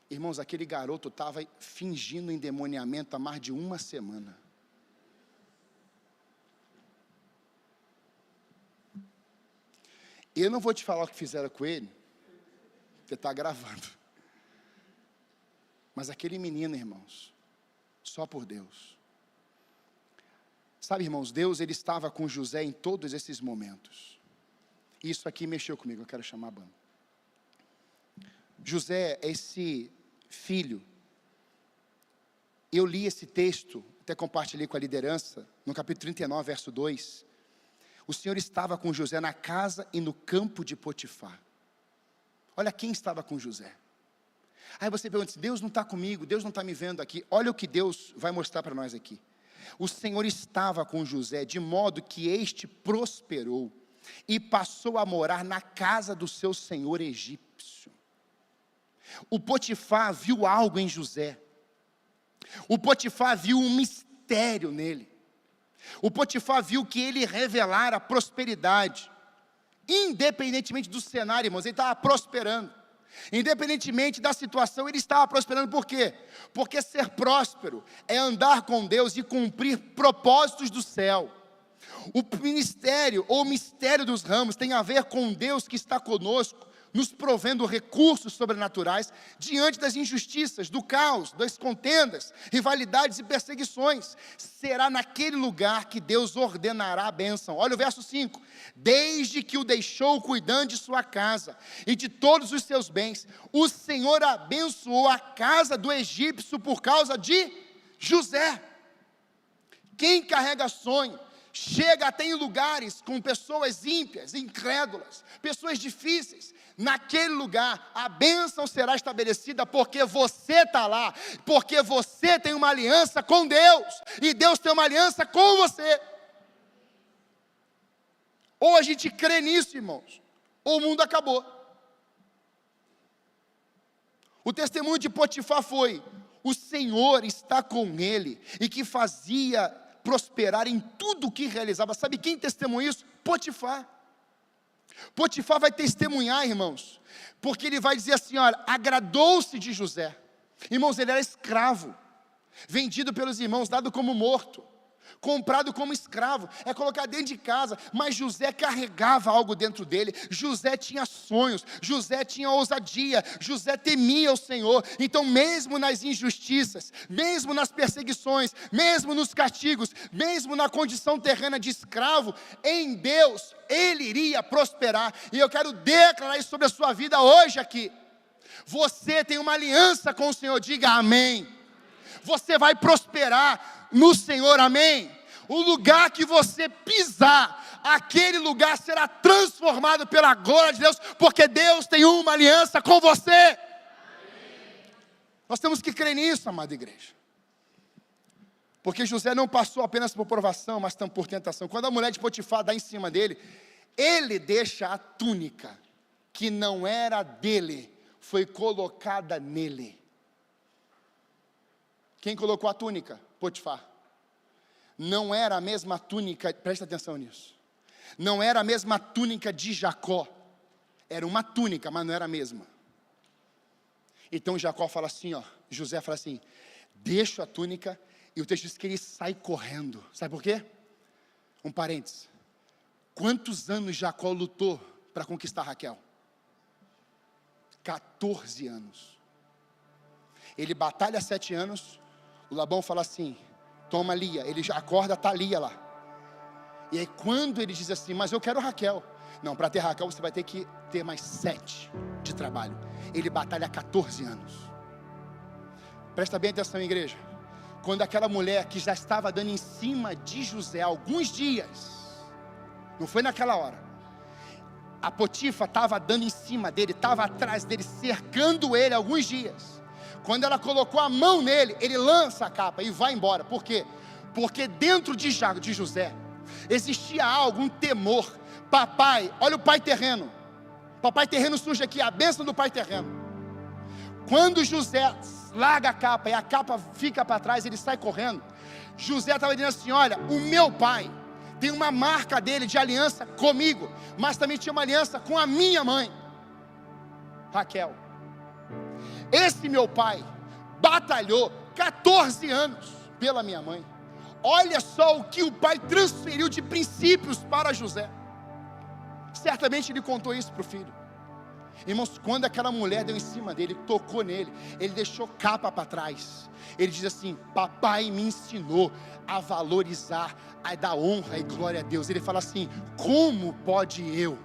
Irmãos, aquele garoto estava fingindo endemoniamento há mais de 1 semana. Eu não vou te falar o que fizeram com ele, porque está gravando. Mas aquele menino, irmãos, só por Deus. Sabe, irmãos, Deus, ele estava com José em todos esses momentos. Isso aqui mexeu comigo, eu quero chamar a banda. José, esse filho, eu li esse texto, até compartilhei com a liderança, no capítulo 39, verso 2. O Senhor estava com José na casa e no campo de Potifar. Olha quem estava com José. Aí você pergunta: Deus não está comigo, Deus não está me vendo aqui. Olha o que Deus vai mostrar para nós aqui. O Senhor estava com José, de modo que este prosperou e passou a morar na casa do seu senhor egípcio. O Potifar viu algo em José. O Potifar viu um mistério nele. O Potifar viu que ele revelara prosperidade. Independentemente do cenário, irmãos, ele estava prosperando. Independentemente da situação, ele estava prosperando. Por quê? Porque ser próspero é andar com Deus e cumprir propósitos do céu. O ministério ou mistério dos ramos tem a ver com Deus que está conosco, nos provendo recursos sobrenaturais diante das injustiças, do caos, das contendas, rivalidades e perseguições. Será naquele lugar que Deus ordenará a bênção. Olha o verso 5. Desde que o deixou cuidando de sua casa e de todos os seus bens, o Senhor abençoou a casa do egípcio por causa de José. Quem carrega sonho, chega até em lugares com pessoas ímpias, incrédulas, pessoas difíceis. Naquele lugar, a bênção será estabelecida porque você está lá, porque você tem uma aliança com Deus, e Deus tem uma aliança com você. Ou a gente crê nisso, irmãos, ou o mundo acabou. O testemunho de Potifar foi: o Senhor está com ele, e que fazia prosperar em tudo o que realizava. Sabe quem testemunha isso? Potifar. Potifar vai testemunhar, irmãos, porque ele vai dizer assim: olha, agradou-se de José. Irmãos, ele era escravo, vendido pelos irmãos, dado como morto, comprado como escravo, é colocado dentro de casa. Mas José carregava algo dentro dele. José tinha sonhos, José tinha ousadia, José temia o Senhor. Então mesmo nas injustiças, mesmo nas perseguições, mesmo nos castigos, mesmo na condição terrena de escravo, em Deus ele iria prosperar. E eu quero declarar isso sobre a sua vida hoje aqui. Você tem uma aliança com o Senhor, diga amém. Você vai prosperar no Senhor, amém? O lugar que você pisar, aquele lugar será transformado pela glória de Deus, porque Deus tem uma aliança com você. Amém. Nós temos que crer nisso, amada igreja. Porque José não passou apenas por provação, mas também por tentação. Quando a mulher de Potifar dá em cima dele, ele deixa a túnica, que não era dele, foi colocada nele. Quem colocou a túnica? Potifar. Não era a mesma túnica, presta atenção nisso. Não era a mesma túnica de Jacó. Era uma túnica, mas não era a mesma. Então Jacó fala assim, José fala assim, deixa a túnica, e o texto diz que ele sai correndo. Sabe por quê? Um parênteses. Quantos anos Jacó lutou para conquistar Raquel? 14 anos. Ele batalha 7 anos, o Labão fala assim, toma Lia, ele já acorda, tá Lia lá. E aí quando ele diz assim, mas eu quero Raquel. Não, para ter Raquel você vai ter que ter mais 7 de trabalho. Ele batalha 14 anos. Presta bem atenção, igreja. Quando aquela mulher que já estava dando em cima de José há alguns dias, não foi naquela hora, a Potifar estava dando em cima dele, estava atrás dele, cercando ele há alguns dias. Quando ela colocou a mão nele, ele lança a capa e vai embora. Por quê? Porque dentro de José existia algo, um temor. Papai, olha o pai terreno. Papai terreno surge aqui, a bênção do pai terreno. Quando José larga a capa e a capa fica para trás, ele sai correndo. José estava dizendo assim, olha, o meu pai tem uma marca dele de aliança comigo, mas também tinha uma aliança com a minha mãe, Raquel. Esse meu pai batalhou 14 anos pela minha mãe. Olha só o que o pai transferiu de princípios para José. Certamente ele contou isso para o filho. Irmãos, quando aquela mulher deu em cima dele, tocou nele, ele deixou capa para trás. Ele diz assim, papai me ensinou a valorizar, a dar honra e glória a Deus. Ele fala assim, como pode eu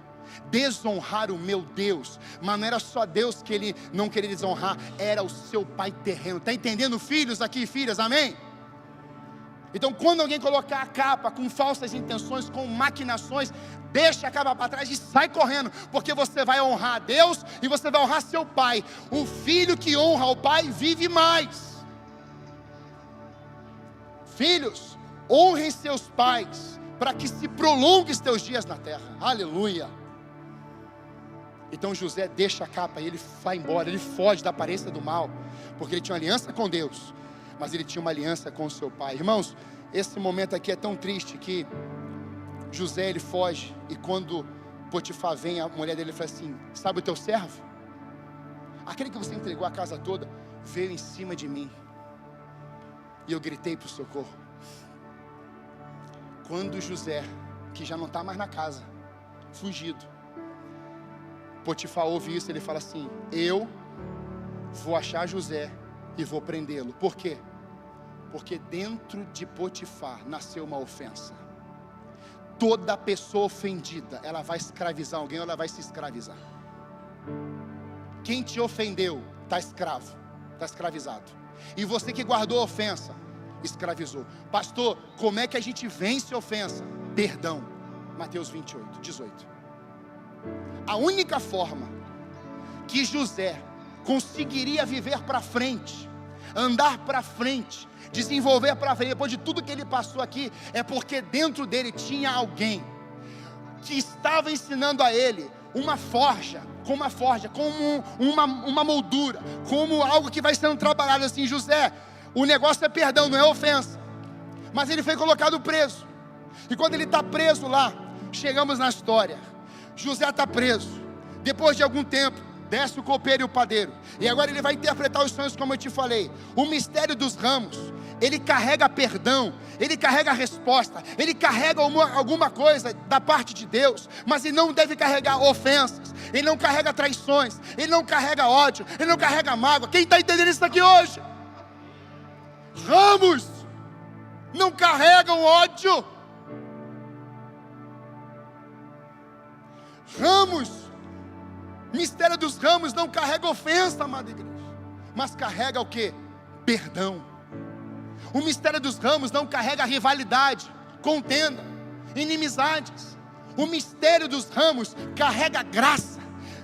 desonrar o meu Deus? Mas não era só Deus que ele não queria desonrar, era o seu pai terreno. Está entendendo, filhos aqui e filhas, amém? Então quando alguém colocar a capa com falsas intenções, com maquinações, deixa a capa para trás e sai correndo, porque você vai honrar a Deus e você vai honrar seu pai. O filho que honra o pai vive mais. Filhos, honrem seus pais, para que se prolongue os teus dias na terra. Aleluia. Então José deixa a capa e ele vai embora, ele foge da aparência do mal, porque ele tinha uma aliança com Deus, mas ele tinha uma aliança com o seu pai. Irmãos, esse momento aqui é tão triste que José ele foge, e quando Potifar vem, a mulher dele fala assim, sabe o teu servo? Aquele que você entregou a casa toda, veio em cima de mim, e eu gritei para o socorro. Quando José, que já não está mais na casa, fugido, Potifar ouve isso, ele fala assim, eu vou achar José e vou prendê-lo. Por quê? Porque dentro de Potifar nasceu uma ofensa. Toda pessoa ofendida, ela vai escravizar alguém, ou ela vai se escravizar. Quem te ofendeu, está escravo, está escravizado. E você que guardou a ofensa, escravizou. Pastor, como é que a gente vence a ofensa? Perdão. Mateus 28, 18. A única forma que José conseguiria viver para frente, andar para frente, desenvolver para frente, depois de tudo que ele passou aqui, é porque dentro dele tinha alguém que estava ensinando a ele uma forja, como uma moldura, como algo que vai sendo trabalhado assim. José, o negócio é perdão, não é ofensa. Mas ele foi colocado preso, e quando ele está preso lá, chegamos na história, José está preso, depois de algum tempo, desce o copeiro e o padeiro, e agora ele vai interpretar os sonhos, como eu te falei. O mistério dos ramos, ele carrega perdão, ele carrega resposta, ele carrega alguma coisa da parte de Deus, mas ele não deve carregar ofensas, ele não carrega traições, ele não carrega ódio, ele não carrega mágoa. Quem está entendendo isso aqui hoje? Ramos não carregam ódio, ramos, mistério dos ramos não carrega ofensa, amada igreja, mas carrega o que? Perdão. O mistério dos ramos não carrega rivalidade, contenda, inimizades. O mistério dos ramos carrega graça,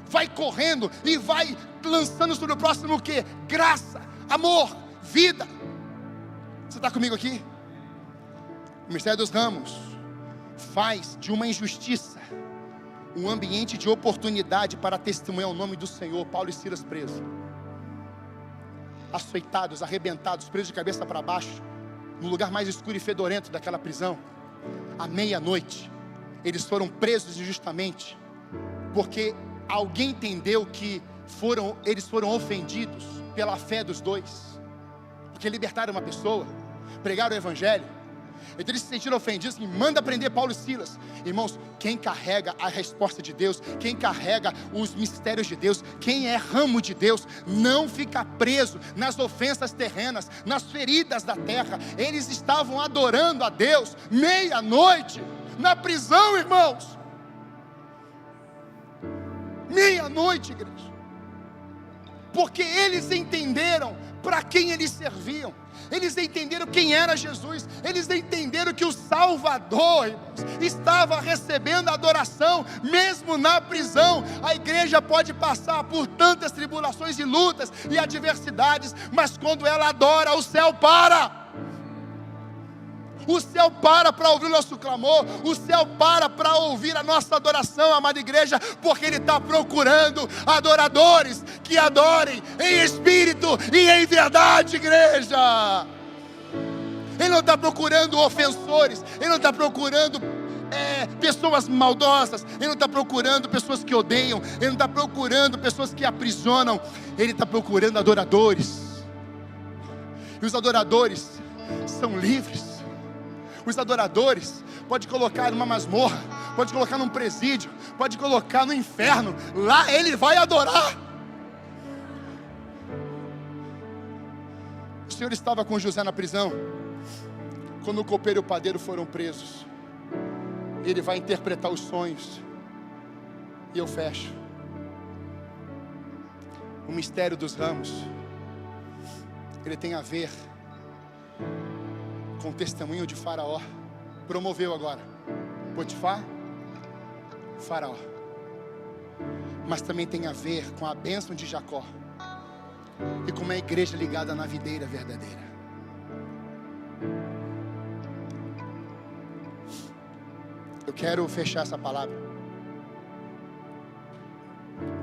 vai correndo e vai lançando sobre o próximo o que? Graça, amor, vida. Você está comigo aqui? O Ministério dos Ramos faz de uma injustiça um ambiente de oportunidade para testemunhar o nome do Senhor. Paulo e Silas presos, açoitados, arrebentados, presos de cabeça para baixo, no lugar mais escuro e fedorento daquela prisão. À meia-noite, eles foram presos injustamente, porque alguém entendeu que eles foram ofendidos pela fé dos dois, porque libertaram uma pessoa, pregaram o Evangelho. Então eles se sentiram ofendidos e manda prender Paulo e Silas. Irmãos, quem carrega a resposta de Deus, quem carrega os mistérios de Deus, quem é ramo de Deus, não fica preso nas ofensas terrenas, nas feridas da terra. Eles estavam adorando a Deus meia-noite na prisão, irmãos. Meia-noite, igreja. Porque eles entenderam para quem eles serviam. Eles entenderam quem era Jesus. Eles entenderam que o Salvador, irmãos, estava recebendo adoração, mesmo na prisão. A igreja pode passar por tantas tribulações e lutas e adversidades, mas quando ela adora, o céu para. O céu para ouvir o nosso clamor. O céu para ouvir a nossa adoração, amada igreja, porque Ele está procurando adoradores que adorem em espírito e em verdade, igreja. Ele não está procurando ofensores. Ele não está procurando pessoas maldosas. Ele não está procurando pessoas que odeiam. Ele não está procurando pessoas que aprisionam. Ele está procurando adoradores. E os adoradores são livres. Os adoradores pode colocar numa masmorra, pode colocar num presídio, pode colocar no inferno. Lá ele vai adorar. O Senhor estava com José na prisão quando o copeiro e o padeiro foram presos. Ele vai interpretar os sonhos. E eu fecho. O mistério dos ramos, ele tem a ver com o testemunho de Faraó. Promoveu agora Potifar, Faraó. Mas também tem a ver com a bênção de Jacó e com uma igreja ligada na videira verdadeira. Eu quero fechar essa palavra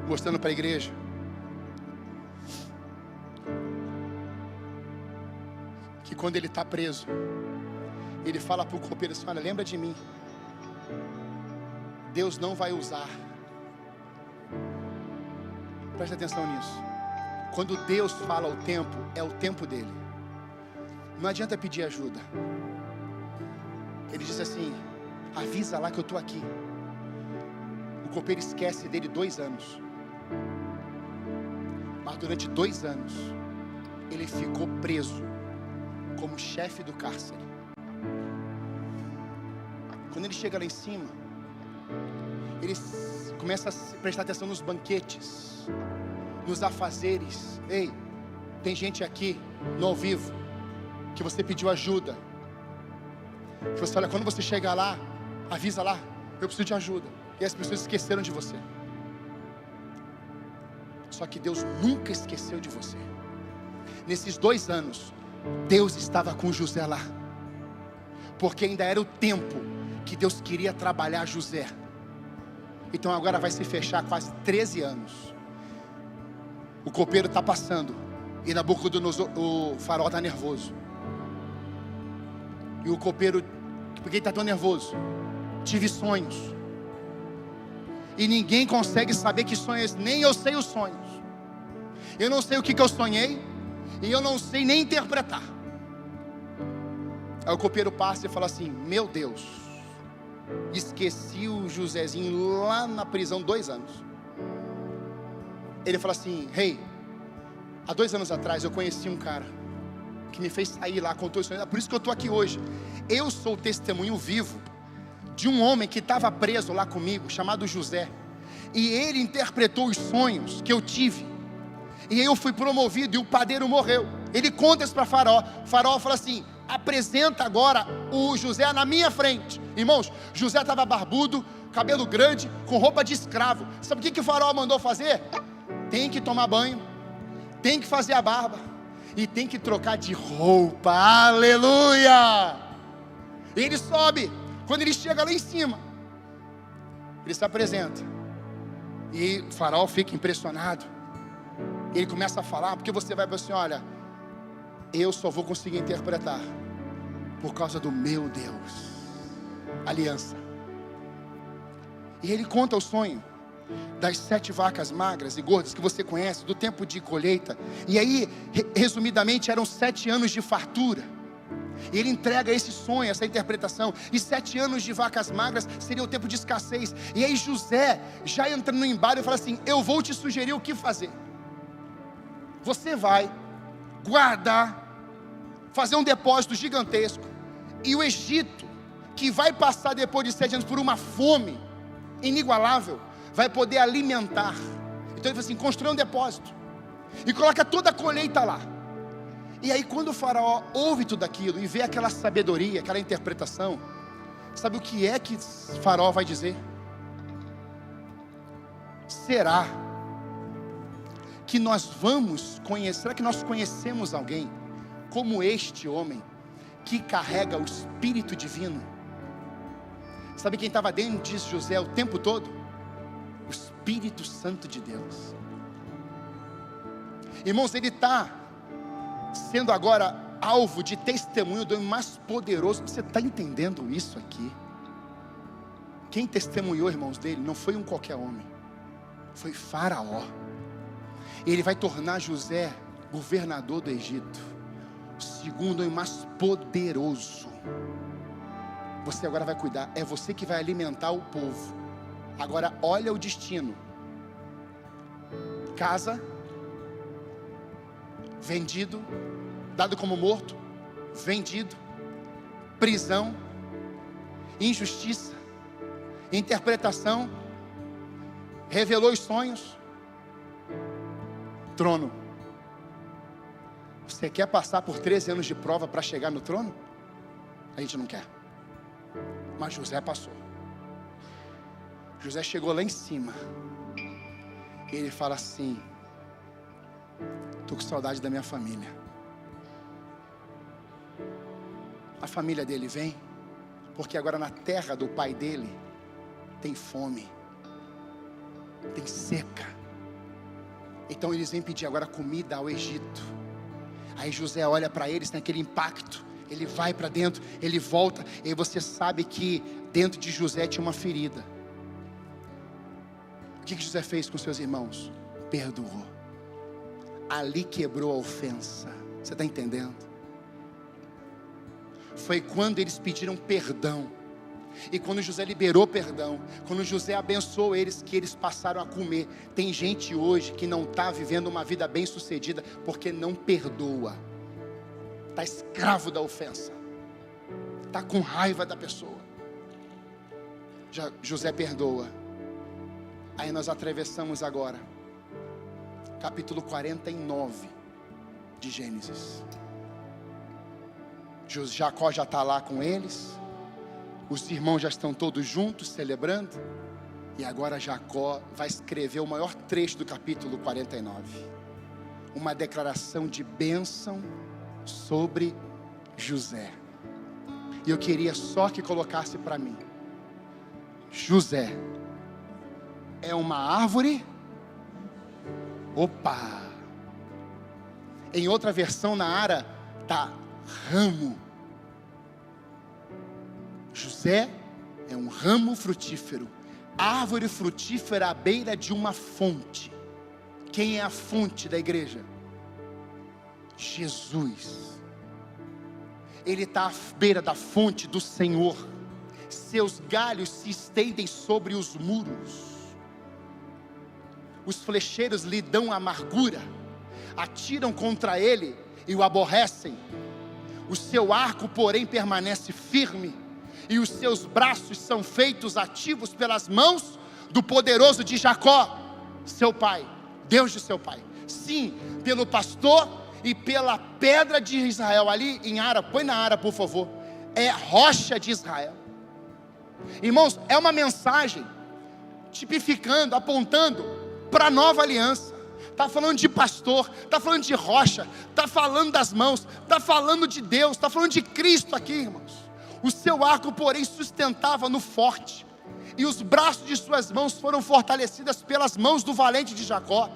mostrando para a igreja que quando ele está preso, ele fala para o copeiro assim: olha, lembra de mim. Deus não vai usar. Presta atenção nisso. Quando Deus fala o tempo, é o tempo dele. Não adianta pedir ajuda. Ele diz assim: avisa lá que eu estou aqui. O copeiro esquece dele 2 anos. Mas durante 2 anos ele ficou preso como chefe do cárcere. Quando ele chega lá em cima, ele começa a prestar atenção nos banquetes, nos afazeres. Ei, tem gente aqui no ao vivo que você pediu ajuda. Você olha, quando você chegar lá, avisa lá, eu preciso de ajuda. E as pessoas esqueceram de você. Só que Deus nunca esqueceu de você. Nesses 2 anos, Deus estava com José lá, porque ainda era o tempo que Deus queria trabalhar José. Então agora vai se fechar quase 13 anos. O copeiro está passando e Nabucodonosor, o faraó está nervoso. E o copeiro, por que está tão nervoso? Tive sonhos. E ninguém consegue saber que sonhos, nem eu sei os sonhos. Eu não sei o que eu sonhei, e eu não sei nem interpretar. Aí o copeiro passa e fala assim: meu Deus, esqueci o Josézinho lá na prisão 2 anos. Ele fala assim: rei, há 2 anos atrás eu conheci um cara que me fez sair lá, contou isso. Por isso que eu estou aqui hoje. Eu sou o testemunho vivo de um homem que estava preso lá comigo, chamado José. E ele interpretou os sonhos que eu tive. E eu fui promovido e o padeiro morreu. Ele conta isso para Faraó. Faraó fala assim: apresenta agora o José na minha frente. Irmãos, José estava barbudo, cabelo grande, com roupa de escravo. Sabe o que o Faraó mandou fazer? Tem que tomar banho, tem que fazer a barba e tem que trocar de roupa. Aleluia! E ele sobe. Quando ele chega lá em cima, ele se apresenta. E o faraó fica impressionado. Ele começa a falar, porque você vai assim, olha, eu só vou conseguir interpretar por causa do meu Deus. Aliança. E ele conta o sonho das 7 vacas magras e gordas que você conhece, do tempo de colheita. E aí, resumidamente, eram 7 anos de fartura. E ele entrega esse sonho, essa interpretação. E 7 anos de vacas magras seria o tempo de escassez. E aí José, já entrando no embalo, fala assim: eu vou te sugerir o que fazer. Você vai guardar, fazer um depósito gigantesco. E o Egito, que vai passar depois de 7 anos por uma fome inigualável, vai poder alimentar. Então ele fala assim: constrói um depósito e coloca toda a colheita lá. E aí quando o faraó ouve tudo aquilo e vê aquela sabedoria, aquela interpretação, sabe o que é que o faraó vai dizer? Será que nós vamos conhecer, será que nós conhecemos alguém como este homem que carrega o Espírito Divino? Sabe quem estava dentro de José o tempo todo? O Espírito Santo de Deus. Irmãos, ele está sendo agora alvo de testemunho do homem mais poderoso. Você está entendendo isso aqui? Quem testemunhou, irmãos, dele não foi um qualquer homem, foi Faraó. Ele vai tornar José governador do Egito, segundo homem mais poderoso. Você agora vai cuidar, é você que vai alimentar o povo. Agora olha o destino: casa, vendido, dado como morto, vendido, prisão, injustiça, interpretação, revelou os sonhos, trono. Você quer passar por 13 anos de prova para chegar no trono? A gente não quer. Mas José passou. José chegou lá em cima. E ele fala assim: estou com saudade da minha família. A família dele vem, porque agora na terra do pai dele tem fome, tem seca. Então eles vêm pedir agora comida ao Egito. Aí José olha para eles, tem aquele impacto. Ele vai para dentro, ele volta. E aí você sabe que dentro de José tinha uma ferida. O que José fez com seus irmãos? Perdoou. Ali quebrou a ofensa. Você está entendendo? Foi quando eles pediram perdão. E quando José liberou perdão, quando José abençoou eles, que eles passaram a comer. Tem gente hoje que não está vivendo uma vida bem sucedida porque não perdoa. Está escravo da ofensa, está com raiva da pessoa. Já José perdoa. Aí nós atravessamos agora capítulo 49 de Gênesis. Jacó já está lá com eles, os irmãos já estão todos juntos celebrando. E agora Jacó vai escrever o maior trecho do capítulo 49, uma declaração de bênção sobre José. E eu queria só que colocasse para mim: José é uma árvore. Opa! Em outra versão na Ara está ramo. José é um ramo frutífero, árvore frutífera à beira de uma fonte. Quem é a fonte da igreja? Jesus. Ele está à beira da fonte do Senhor. Seus galhos se estendem sobre os muros. Os flecheiros lhe dão amargura, atiram contra ele e o aborrecem. O seu arco, porém, permanece firme, e os seus braços são feitos ativos pelas mãos do poderoso de Jacó, seu pai, Deus de seu pai. Sim, pelo pastor e pela pedra de Israel. Ali em Ara, põe na Ara por favor, é rocha de Israel. Irmãos, é uma mensagem tipificando, apontando para a nova aliança. Está falando de pastor, está falando de rocha, está falando das mãos, está falando de Deus, está falando de Cristo aqui, irmãos. O seu arco, porém, sustentava no forte, e os braços de suas mãos foram fortalecidas pelas mãos do valente de Jacó.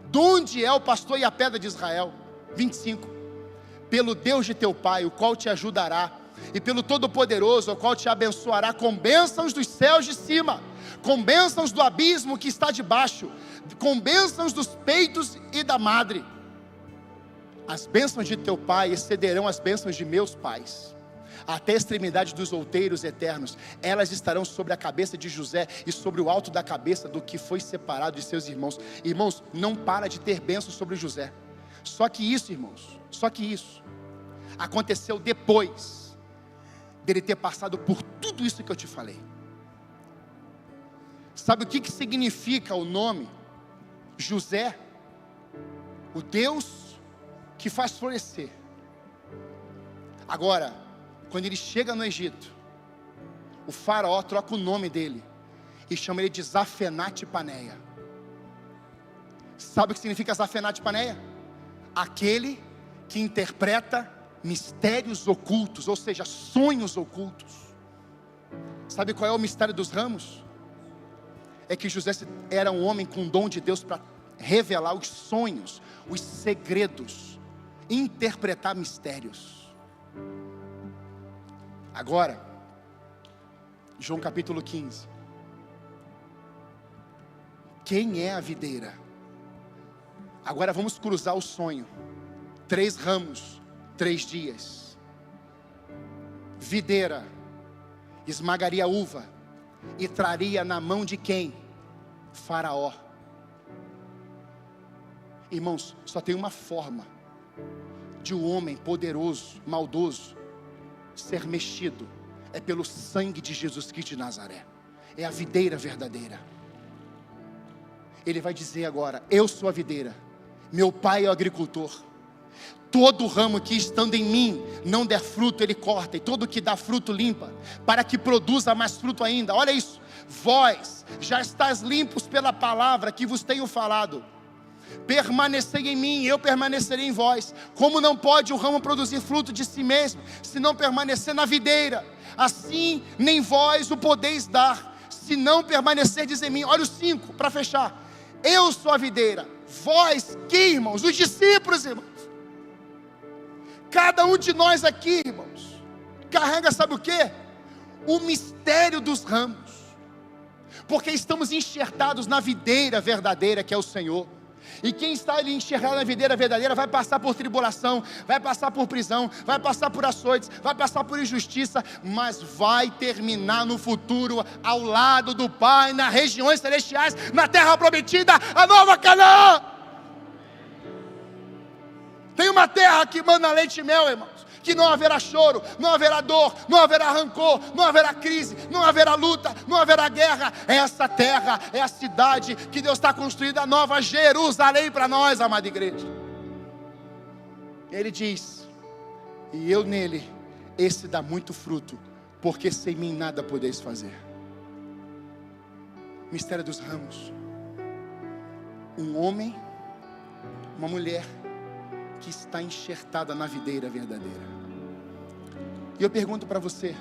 Donde é o pastor e a pedra de Israel? 25. Pelo Deus de teu pai, o qual te ajudará, e pelo Todo-Poderoso, o qual te abençoará com bênçãos dos céus de cima, com bênçãos do abismo que está debaixo, com bênçãos dos peitos e da madre. As bênçãos de teu pai excederão as bênçãos de meus pais, até a extremidade dos outeiros eternos. Elas estarão sobre a cabeça de José e sobre o alto da cabeça do que foi separado de seus irmãos. Irmãos, não para de ter bênçãos sobre José. Só que isso, irmãos, aconteceu depois dele ter passado por tudo isso que eu te falei. Sabe o que significa o nome José? O Deus que faz florescer. Agora, quando ele chega no Egito, o faraó troca o nome dele e chama ele de Zafenate-Paneia. Sabe o que significa Zafenate-Paneia? Aquele que interpreta mistérios ocultos, ou seja, sonhos ocultos. Sabe qual é o mistério dos ramos? É que José era um homem com dom de Deus para revelar os sonhos, os segredos, interpretar mistérios. Agora, João capítulo 15. Quem é a videira? Agora vamos cruzar o sonho. 3 ramos, 3 dias. Videira esmagaria a uva e traria na mão de quem? Faraó. Irmãos, só tem uma forma de um homem poderoso, maldoso, ser mexido. É pelo sangue de Jesus Cristo de Nazaré. É a videira verdadeira. Ele vai dizer agora: eu sou a videira, meu pai é o agricultor. Todo ramo que estando em mim não der fruto, ele corta, e todo que dá fruto limpa, para que produza mais fruto ainda. Olha isso: vós já estáis limpos pela palavra que vos tenho falado. Permanecei em mim, eu permanecerei em vós. Como não pode o ramo produzir fruto de si mesmo, se não permanecer na videira, assim nem vós o podeis dar, se não permanecerdes em mim. Olha o 5, para fechar. Eu sou a videira, vós que, irmãos? Os discípulos, irmãos. Cada um de nós aqui, irmãos, carrega, sabe o quê? O mistério dos ramos, porque estamos enxertados na videira verdadeira, que é o Senhor. E quem está ali enxergado na videira verdadeira vai passar por tribulação, vai passar por prisão, vai passar por açoites, vai passar por injustiça, mas vai terminar no futuro ao lado do Pai, nas regiões celestiais, na terra prometida, a nova Canaã. Tem uma terra que manda leite e mel, irmãos, que não haverá choro, não haverá dor, não haverá rancor, não haverá crise, não haverá luta, não haverá guerra. Essa terra é a cidade que Deus está construindo, a nova Jerusalém para nós, amada igreja. Ele diz: e eu nele, esse dá muito fruto, porque sem mim nada podeis fazer. Mistério dos ramos. Um homem, uma mulher que está enxertada na videira verdadeira. E eu pergunto para você,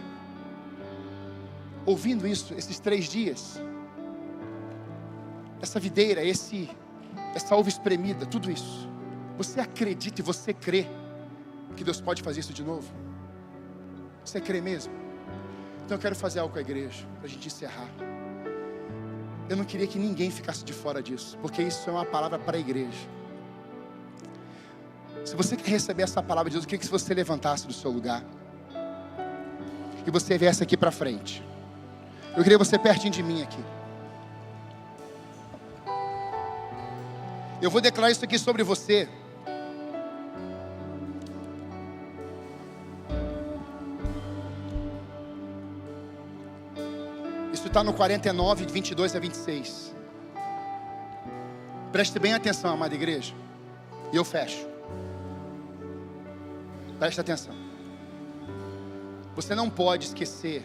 ouvindo isso, esses 3 dias, essa videira, essa uva espremida, tudo isso, você acredita e você crê que Deus pode fazer isso de novo? Você crê mesmo? Então eu quero fazer algo com a igreja, para a gente encerrar. Eu não queria que ninguém ficasse de fora disso, porque isso é uma palavra para a igreja. Se você quer receber essa palavra de Deus, eu queria que você levantasse do seu lugar e você viesse aqui para frente. Eu queria você pertinho de mim aqui. Eu vou declarar isso aqui sobre você. Isso está no 49, de 22 a 26. Preste bem atenção, amada igreja, e eu fecho. Preste atenção. Você não pode esquecer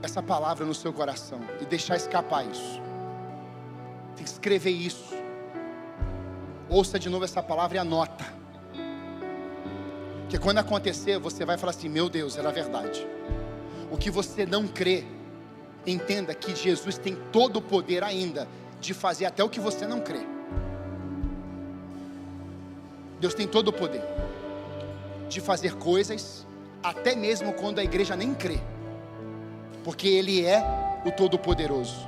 essa palavra no seu coração e deixar escapar isso. Tem que escrever isso. Ouça de novo essa palavra e anota. Que quando acontecer, você vai falar assim: meu Deus, era verdade. O que você não crê, entenda que Jesus tem todo o poder ainda de fazer até o que você não crê. Deus tem todo o poder de fazer coisas até mesmo quando a igreja nem crê, porque Ele é o Todo-Poderoso.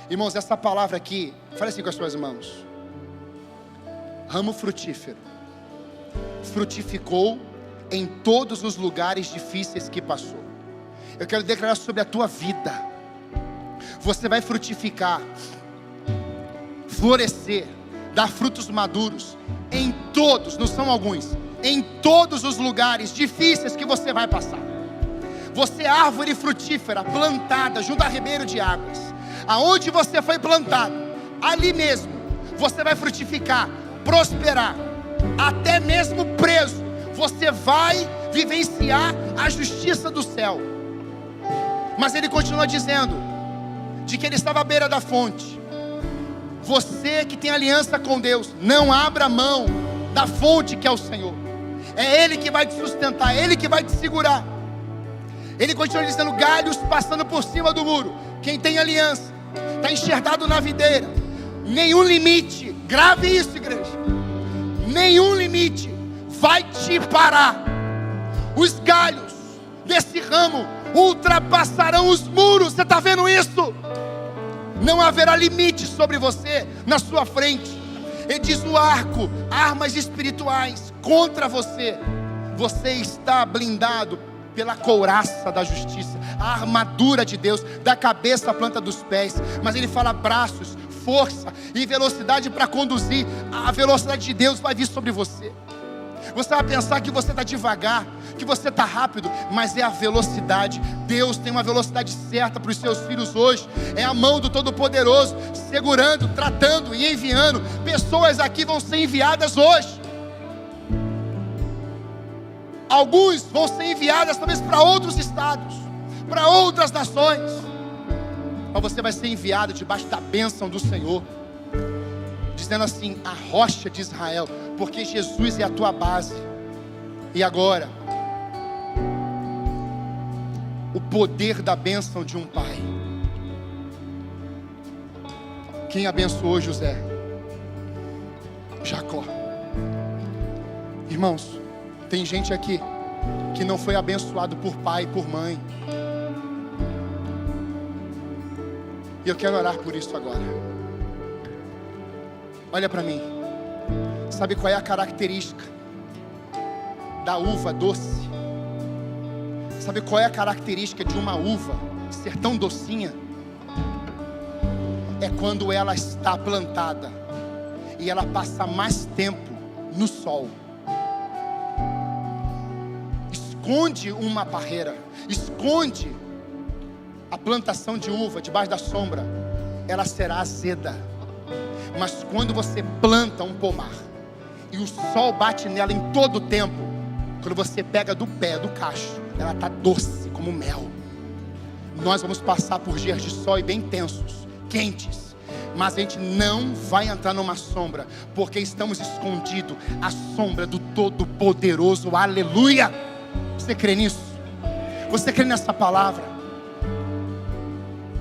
Irmãos, essa palavra aqui, fale assim com as suas mãos: ramo frutífero, frutificou em todos os lugares difíceis que passou. Eu quero declarar sobre a tua vida: você vai frutificar, florescer, dar frutos maduros em todos, não são alguns, em todos os lugares difíceis que você vai passar. Você é árvore frutífera, plantada junto a ribeiro de águas. Aonde você foi plantado, ali mesmo você vai frutificar, prosperar. Até mesmo preso, você vai vivenciar a justiça do céu. Mas ele continua dizendo de que ele estava à beira da fonte. Você que tem aliança com Deus, não abra mão da fonte que é o Senhor. É Ele que vai te sustentar, é Ele que vai te segurar. Ele continua dizendo: galhos passando por cima do muro. Quem tem aliança está enxertado na videira. Nenhum limite, grave isso, igreja, nenhum limite vai te parar. Os galhos desse ramo ultrapassarão os muros. Você está vendo isso? Não haverá limite sobre você, na sua frente. Ele diz no arco, armas espirituais contra você. Você está blindado pela couraça da justiça, a armadura de Deus, da cabeça à planta dos pés. Mas ele fala braços, força e velocidade para conduzir. A velocidade de Deus vai vir sobre você. Você vai pensar que você está devagar, que você está rápido, mas é a velocidade. Deus tem uma velocidade certa para os seus filhos hoje. É a mão do Todo-Poderoso segurando, tratando e enviando. Pessoas aqui vão ser enviadas hoje. Alguns vão ser enviadas talvez para outros estados, para outras nações. Mas você vai ser enviado debaixo da bênção do Senhor, dizendo assim: a rocha de Israel, porque Jesus é a tua base. E agora, o poder da bênção de um pai. Quem abençoou José? Jacó. Irmãos, tem gente aqui que não foi abençoado por pai e por mãe. E eu quero orar por isso agora. Olha para mim. Sabe qual é a característica da uva doce? Sabe qual é a característica de uma uva ser tão docinha? É quando ela está plantada e ela passa mais tempo no sol. Esconde uma barreira, esconde a plantação de uva debaixo da sombra, ela será azeda. Mas quando você planta um pomar e o sol bate nela em todo o tempo, quando você pega do pé, do cacho, ela está doce como mel. Nós vamos passar por dias de sol e bem intensos, quentes, mas a gente não vai entrar numa sombra, porque estamos escondidos à sombra do Todo-Poderoso. Aleluia! Você crê nisso? Você crê nessa palavra?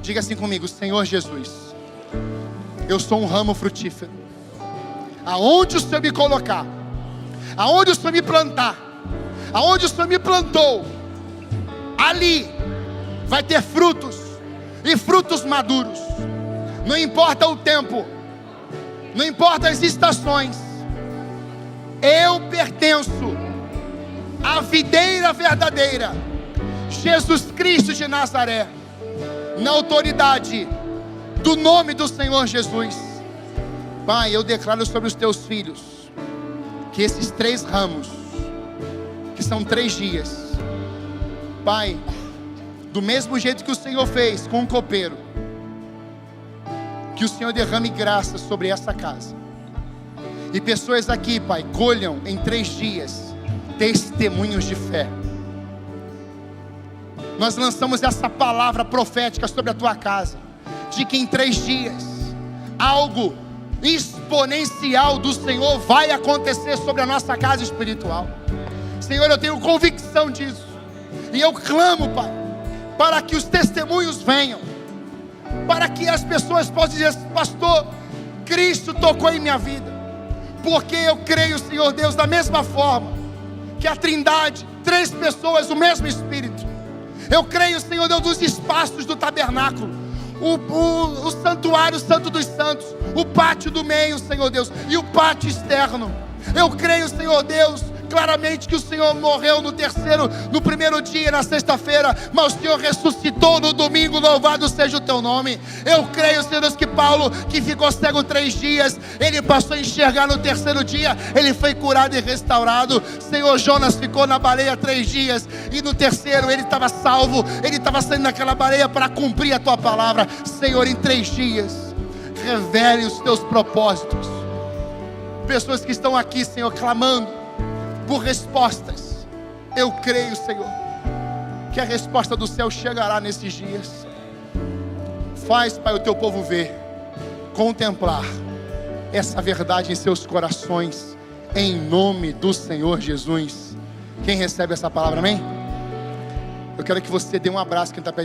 Diga assim comigo: Senhor Jesus, eu sou um ramo frutífero. Aonde o Senhor me colocar, aonde o Senhor me plantar, aonde o Senhor me plantou, ali vai ter frutos, e frutos maduros. Não importa o tempo, não importa as estações, eu pertenço à videira verdadeira, Jesus Cristo de Nazaré, na autoridade do nome do Senhor Jesus. Pai, eu declaro sobre os teus filhos que esses 3 ramos, que são 3 dias, Pai, do mesmo jeito que o Senhor fez com o copeiro, que o Senhor derrame graça sobre essa casa. E pessoas aqui, Pai, colham em 3 dias testemunhos de fé. Nós lançamos essa palavra profética sobre a tua casa, de que em 3 dias algo exponencial do Senhor vai acontecer sobre a nossa casa espiritual. Senhor, eu tenho convicção disso. E eu clamo, Pai, para que os testemunhos venham, para que as pessoas possam dizer: pastor, Cristo tocou em minha vida. Porque eu creio, Senhor Deus, da mesma forma que a Trindade, 3 pessoas, o mesmo Espírito. Eu creio, Senhor Deus, dos espaços do tabernáculo, o santuário santo dos santos, o pátio do meio, Senhor Deus, e o pátio externo. Eu creio, Senhor Deus, claramente que o Senhor morreu no primeiro dia, na sexta-feira, mas o Senhor ressuscitou no domingo, louvado seja o teu nome. Eu creio, Senhor Deus, que Paulo, que ficou cego 3 dias, ele passou a enxergar no terceiro dia, ele foi curado e restaurado. Senhor, Jonas ficou na baleia 3 dias, e no terceiro ele estava salvo, ele estava saindo daquela baleia para cumprir a tua palavra. Senhor, em 3 dias, revele os teus propósitos. Pessoas que estão aqui, Senhor, clamando por respostas, eu creio, Senhor, que a resposta do céu chegará nesses dias. Faz, Pai, o teu povo ver, contemplar essa verdade em seus corações, em nome do Senhor Jesus. Quem recebe essa palavra, amém? Eu quero que você dê um abraço quem está perto.